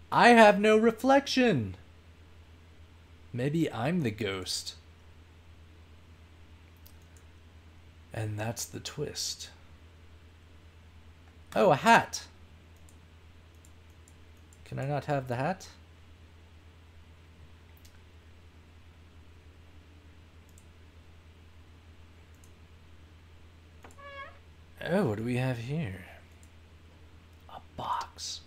I have no reflection. Maybe I'm the ghost. And that's the twist. Oh, a hat. Can I not have the hat? Oh, what do we have here? A box.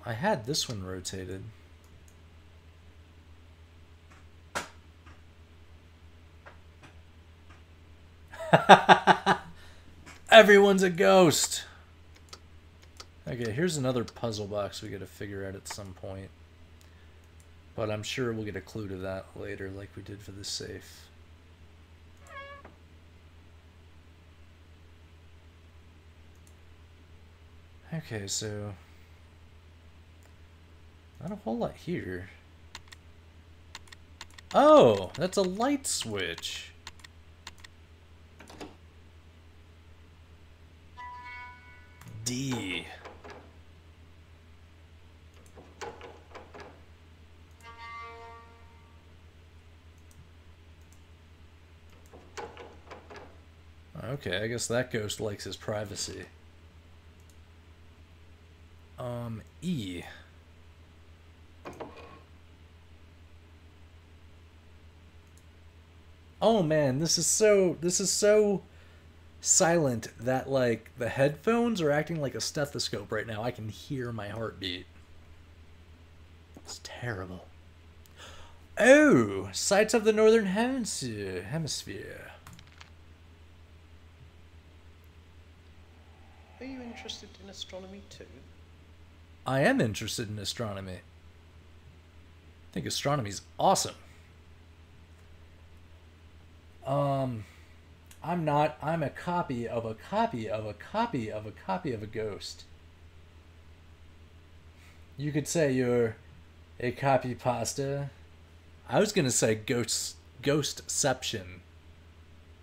I had this one rotated. Everyone's a ghost. Okay, here's another puzzle box we gotta figure out at some point. But I'm sure we'll get a clue to that later like we did for the safe. Okay, so not a whole lot here. Oh, that's a light switch. D. Okay, I guess that ghost likes his privacy. E. Oh man, this is so silent that like the headphones are acting like a stethoscope right now. I can hear my heartbeat. It's terrible. Oh, sights of the northern hemisphere. Are you interested in astronomy too? I am interested in astronomy. I think astronomy's awesome. I'm not. I'm a copy of a copy of a copy of a copy of a ghost. You could say you're a copy pasta. I was gonna say ghostception,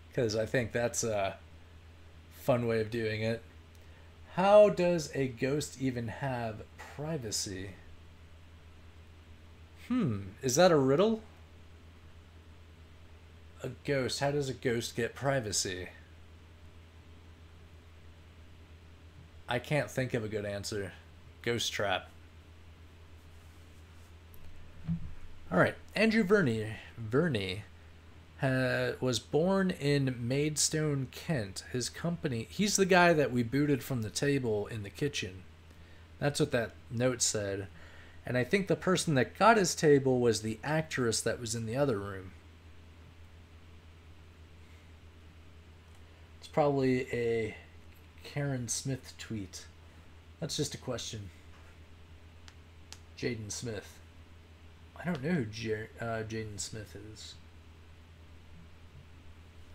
because I think that's a fun way of doing it. How does a ghost even have privacy? Is that a riddle? A ghost. How does a ghost get privacy? I can't think of a good answer. Ghost trap. Alright. Andrew Verney was born in Maidstone, Kent. His company... He's the guy that we booted from the table in the kitchen. That's what that note said. And I think the person that got his table was the actress that was in the other room. Probably a Karen Smith tweet. That's just a question. Jaden Smith. I don't know who Jaden Smith is.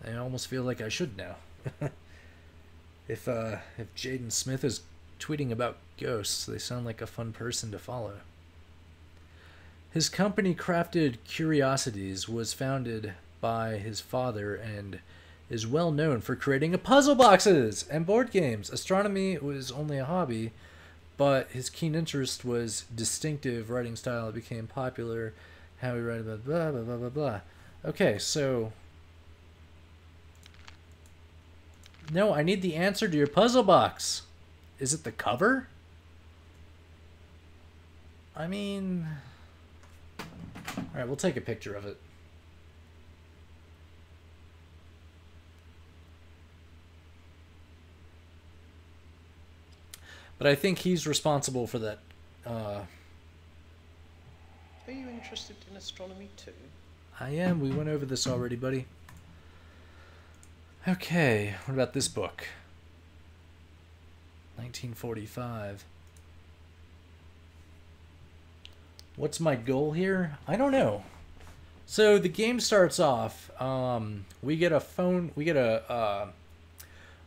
I almost feel like I should know. If Jaden Smith is tweeting about ghosts, they sound like a fun person to follow. His company, Crafted Curiosities, was founded by his father and is well known for creating puzzle boxes and board games. Astronomy was only a hobby, but his keen interest was distinctive writing style. It became popular. How he wrote about blah, blah, blah, blah, blah. Okay, so... No, I need the answer to your puzzle box. Is it the cover? I mean... Alright, we'll take a picture of it. But I think he's responsible for that. Are you interested in astronomy too? I am. We went over this already, buddy. Okay, what about this book? 1945. What's my goal here? I don't know. So the game starts off. We get a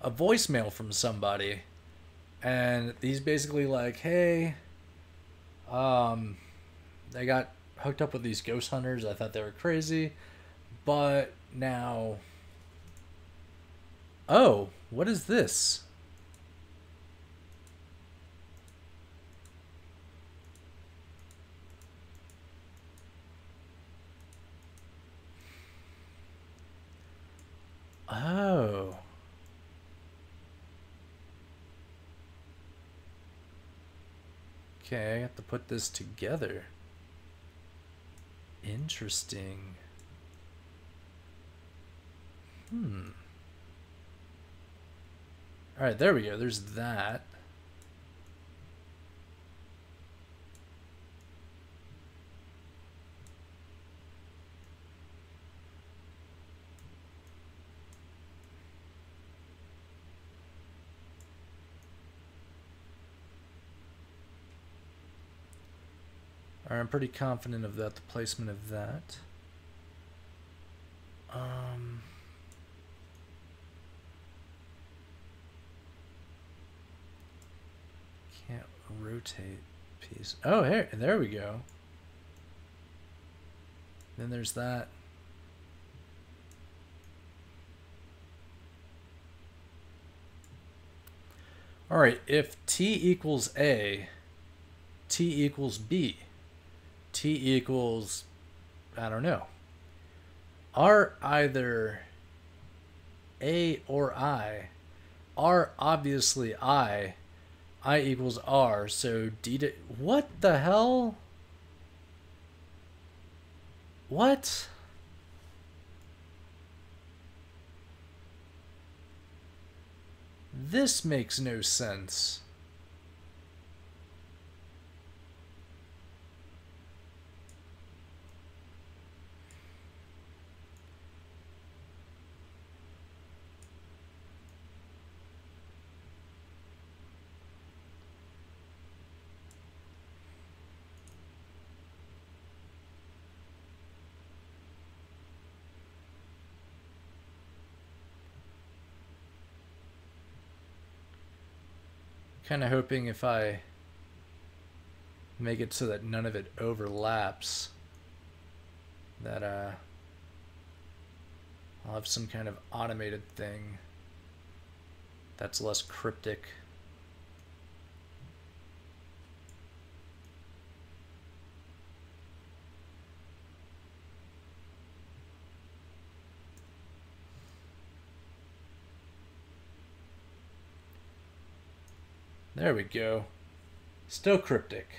voicemail from somebody, and he's basically like, "Hey, I got hooked up with these ghost hunters. I thought they were crazy, but now, oh, what is this?" Oh. Okay, I have to put this together. Interesting. Alright, there we go. There's that. Alright, I'm pretty confident of that, the placement of that. Can't rotate piece. Oh, here, there we go. Then there's that. Alright, if T equals A, T equals B, T equals, I don't know, are either A or I. R obviously I equals R, so D to, what the hell? What? This makes no sense. Kind of hoping if I make it so that none of it overlaps, that I'll have some kind of automated thing that's less cryptic. There we go. Still cryptic.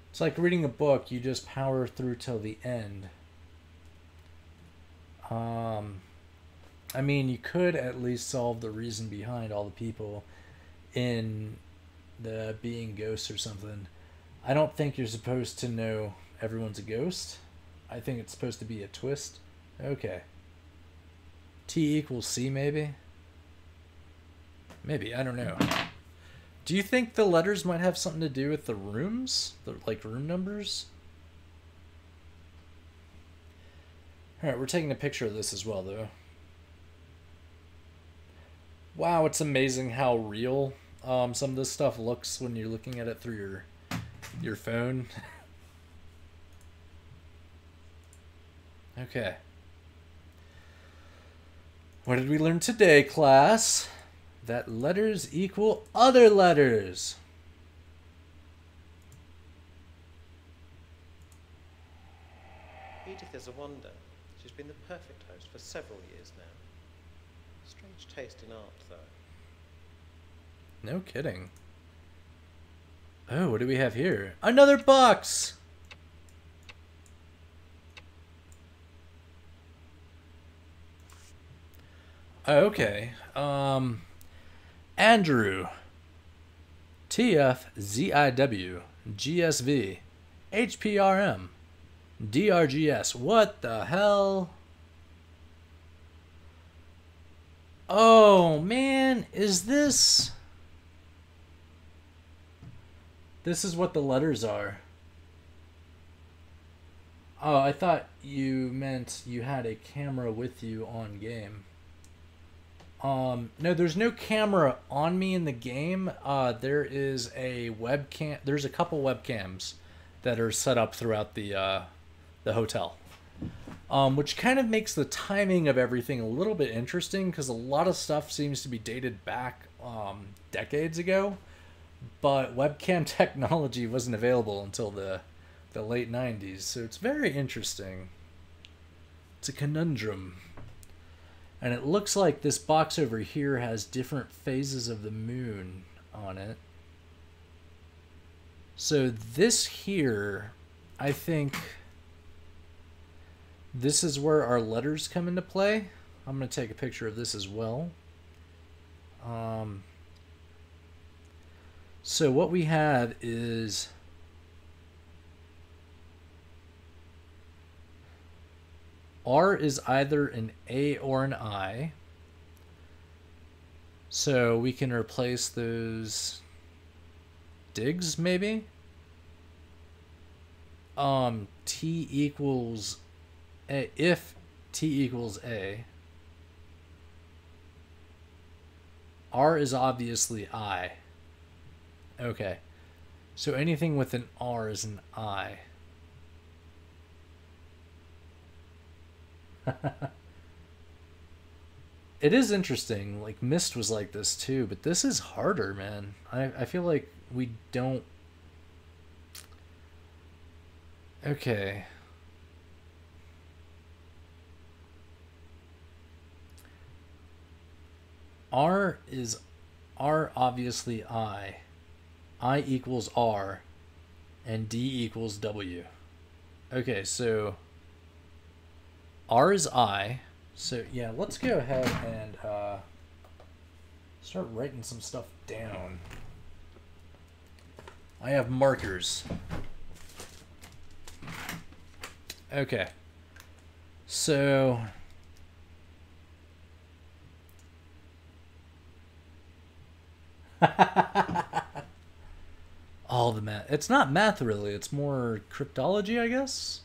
It's like reading a book, you just power through till the end. I mean, you could at least solve the reason behind all the people in the being ghosts or something. I don't think you're supposed to know everyone's a ghost. I think it's supposed to be a twist. Okay. T equals C, maybe? Maybe, I don't know. Do you think the letters might have something to do with the rooms? Like room numbers? Alright, we're taking a picture of this as well, though. Wow, it's amazing how real some of this stuff looks when you're looking at it through your phone. Okay. What did we learn today, class? That letters equal other letters. Edith is a wonder. She's been the perfect host for several years now. Strange taste in art, though. No kidding. Oh, what do we have here? Another box! Okay. Andrew. TFZIW. GSV. HPRM. DRGS. What the hell? Oh, man. Is this... This is what the letters are. Oh, I thought you meant you had a camera with you on game. No, there's no camera on me in the game. There is a webcam. There's a couple webcams that are set up throughout the hotel. Which kind of makes the timing of everything a little bit interesting because a lot of stuff seems to be dated back decades ago. But webcam technology wasn't available until the late 90s, so it's very interesting. It's a conundrum. And it looks like this box over here has different phases of the moon on it. So this here, I think this is where our letters come into play. I'm going to take a picture of this as well. So what we have is R is either an A or an I. So we can replace those digs maybe. T equals A, if T equals A. R is obviously I. Okay, so anything with an R is an I. It is interesting, like Myst was like this too, but this is harder, man. I feel like we don't... Okay. R is R obviously I equals R, and D equals W. Okay, so R is I. So yeah, let's go ahead and start writing some stuff down. I have markers. Okay. So all the math. It's not math really, it's more cryptology, I guess.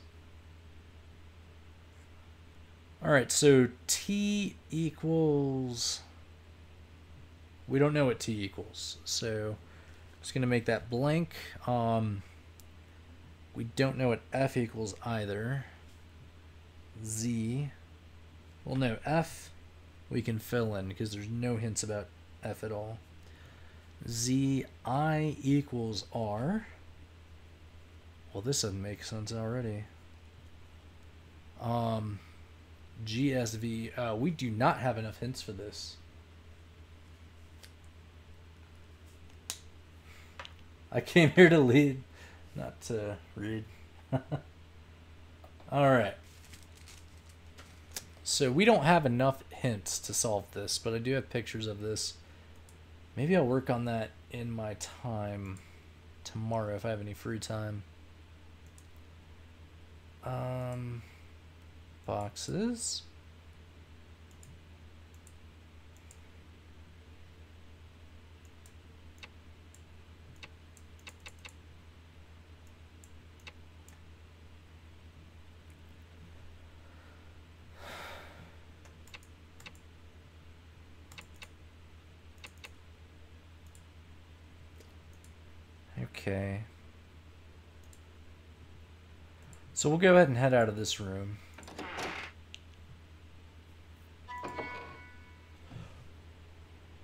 Alright, so T equals... We don't know what T equals, so I'm just going to make that blank. We don't know what F equals either. Z. Well, no, F we can fill in because there's no hints about F at all. Z, I equals R. Well, this doesn't make sense already. GSV, we do not have enough hints for this. I came here to lead, not to read. Alright. So we don't have enough hints to solve this, but I do have pictures of this. Maybe I'll work on that in my time tomorrow if I have any free time. Boxes. Okay. So we'll go ahead and head out of this room.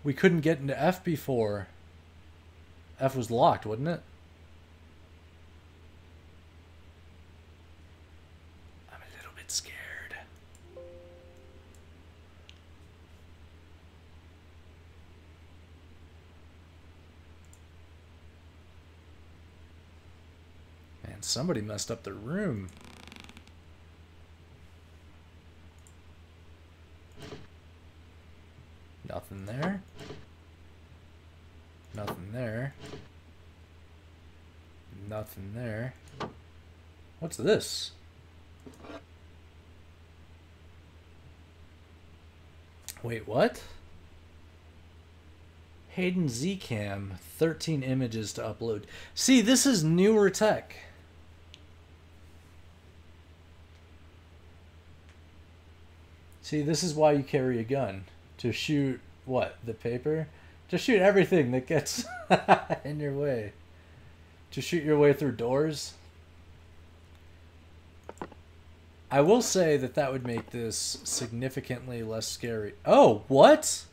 We couldn't get into F before. F was locked, wasn't it? I'm a little bit scared. Man, somebody messed up their room. Nothing there. Nothing there. Nothing there. What's this? Wait, what? Hayden Zcam, 13 images to upload. See, this is newer tech. See, this is why you carry a gun. To shoot, what, the paper? To shoot everything that gets in your way. To shoot your way through doors. I will say that that would make this significantly less scary. Oh, what?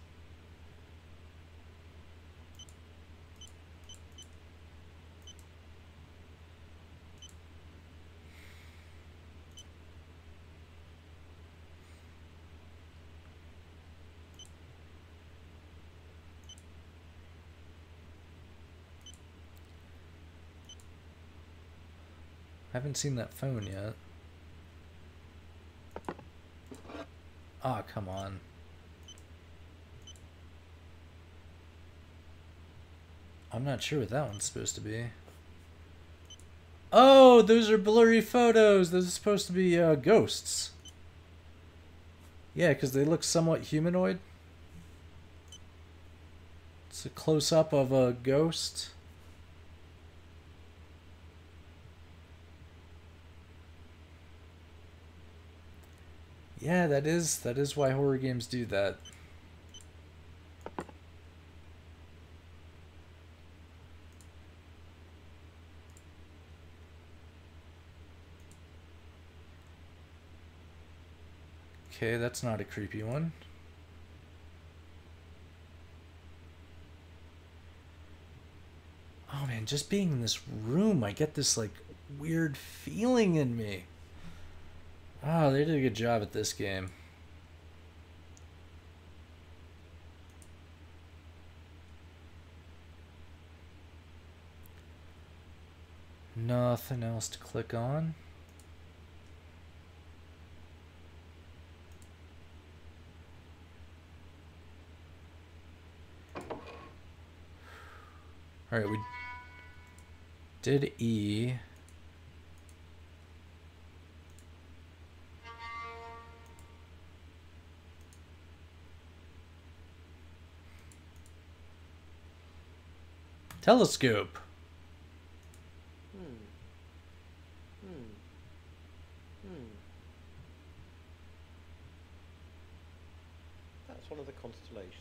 I haven't seen that phone yet. Ah, come on. I'm not sure what that one's supposed to be. Oh, those are blurry photos. Those are supposed to be ghosts. Yeah, because they look somewhat humanoid. It's a close-up of a ghost. Yeah, that is why horror games do that. Okay, that's not a creepy one. Oh man, just being in this room, I get this like weird feeling in me. Oh, they did a good job at this game. Nothing else to click on. Alright, we did E. Telescope. That's one of the constellations.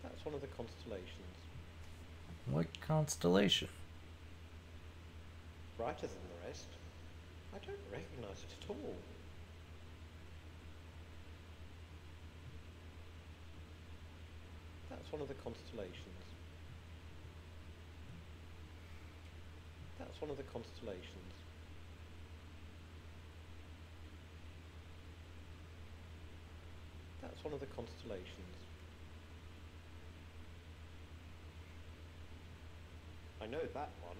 That's one of the constellations. What constellation? Brighter than the rest. I don't recognise it at all. That's one of the constellations. That's one of the constellations. That's one of the constellations. I know that one.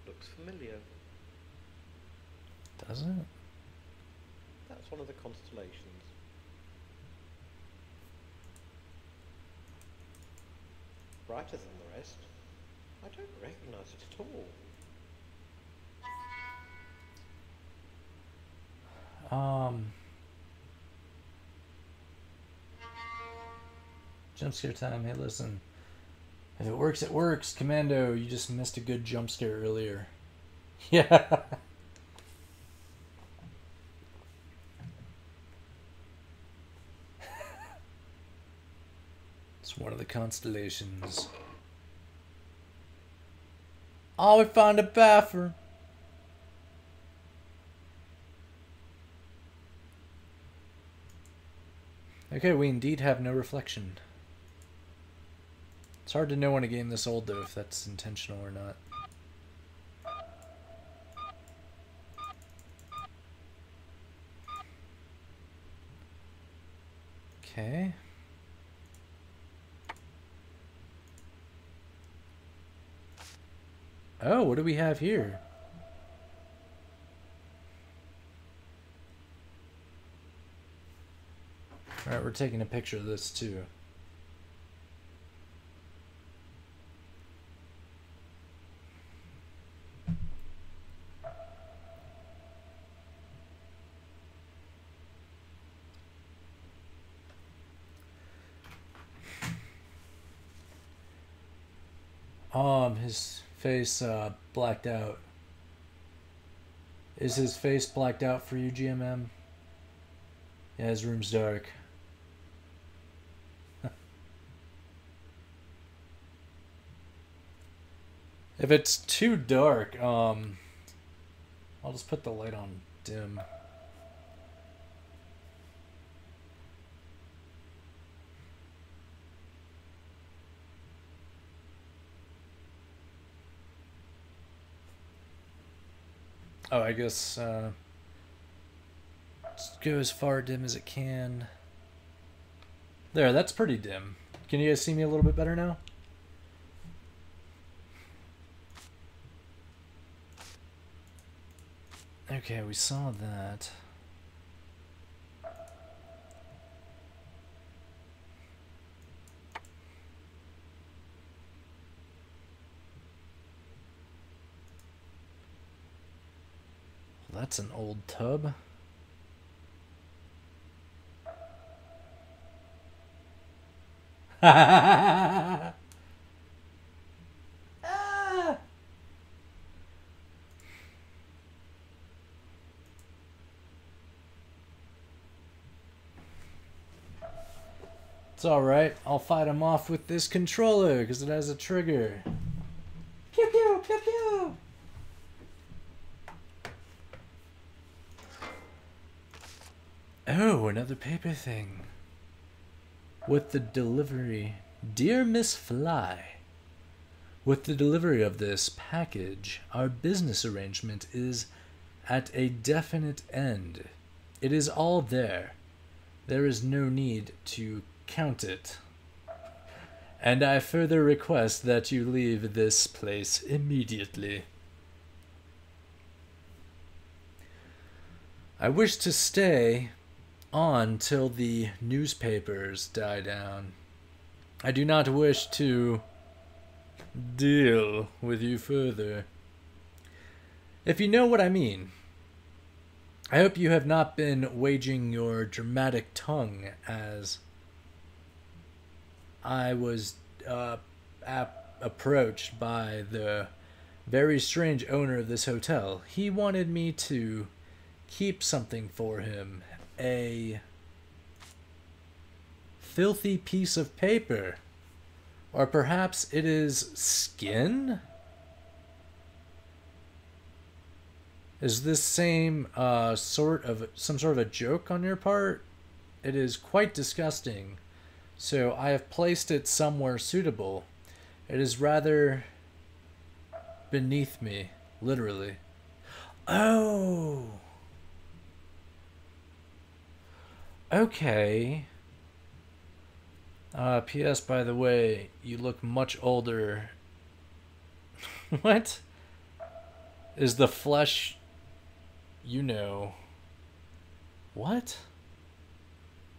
Looks familiar. Does it? That's one of the constellations. Brighter than the rest. I don't recognise it at all. Jump scare time. Hey, listen. If it works, it works. Commando, you just missed a good jump scare earlier. Yeah. It's one of the constellations. Oh, we found a bathroom. Okay, we indeed have no reflection. It's hard to know in a game this old, though, if that's intentional or not. Okay. Oh, what do we have here? Alright, we're taking a picture of this too. His face blacked out. Is his face blacked out for you, GMM? Yeah, his room's dark. If it's too dark, I'll just put the light on dim. Oh, I guess just go as far dim as it can. There, that's pretty dim. Can you guys see me a little bit better now? Okay, we saw that. Well, that's an old tub. Ah! It's alright, I'll fight him off with this controller because it has a trigger. Pew pew pew pew! Oh, another paper thing. With the delivery, dear Miss Fly, with the delivery of this package, our business arrangement is at a definite end. It is all there. There is no need to count it. And I further request that you leave this place immediately. I wish to stay on till the newspapers die down. I do not wish to deal with you further. If you know what I mean. I hope you have not been waging your dramatic tongue as I was approached by the very strange owner of this hotel. He wanted me to keep something for him. A filthy piece of paper. Or perhaps it is skin? Is this some sort of a joke on your part? It is quite disgusting. So I have placed it somewhere suitable. It is rather beneath me, literally. Oh. Okay. P.S. by the way, you look much older. What? Is the flesh... You know. What?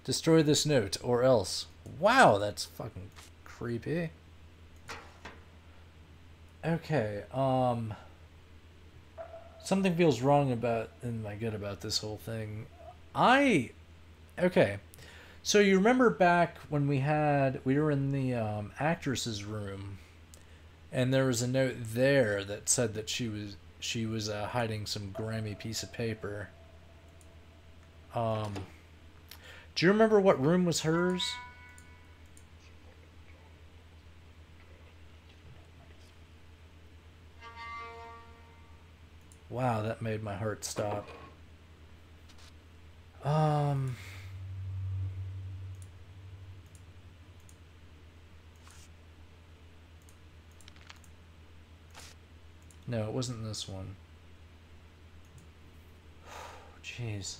Destroy this note, or else. Wow, that's fucking creepy. Okay, something feels wrong in my gut about this whole thing. Okay. So you remember back when we were in the actress's room, and there was a note there that said that she she was hiding some grimy piece of paper. Do you remember what room was hers? Wow, that made my heart stop. No, it wasn't this one. Jeez.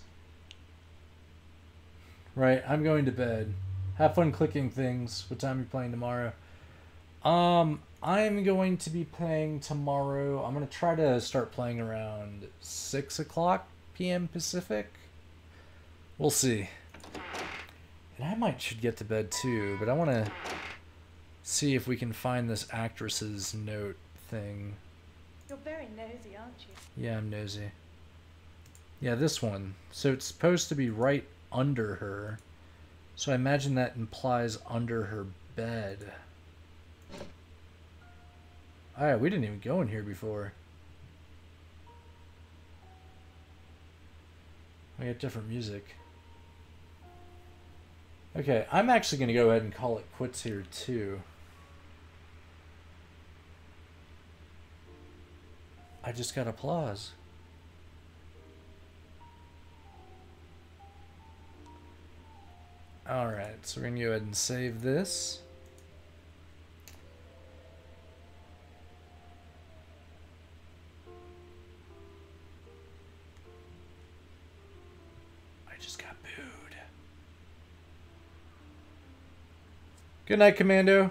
Right, I'm going to bed. Have fun clicking things. What time are you playing tomorrow? I'm going to be playing tomorrow. I'm going to try to start playing around 6 o'clock p.m. Pacific. We'll see. And I should get to bed too, but I want to see if we can find this actress's note thing. You're very nosy, aren't you? Yeah, I'm nosy. Yeah, this one. So it's supposed to be right under her. So I imagine that implies under her bed. Alright, we didn't even go in here before. We have different music. Okay, I'm actually going to go ahead and call it quits here too. I just got applause. Alright, so we're going to go ahead and save this. I just got booed. Good night, Commando.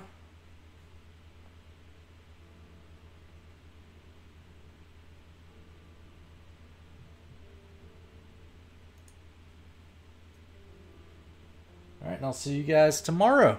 Alright, and I'll see you guys tomorrow.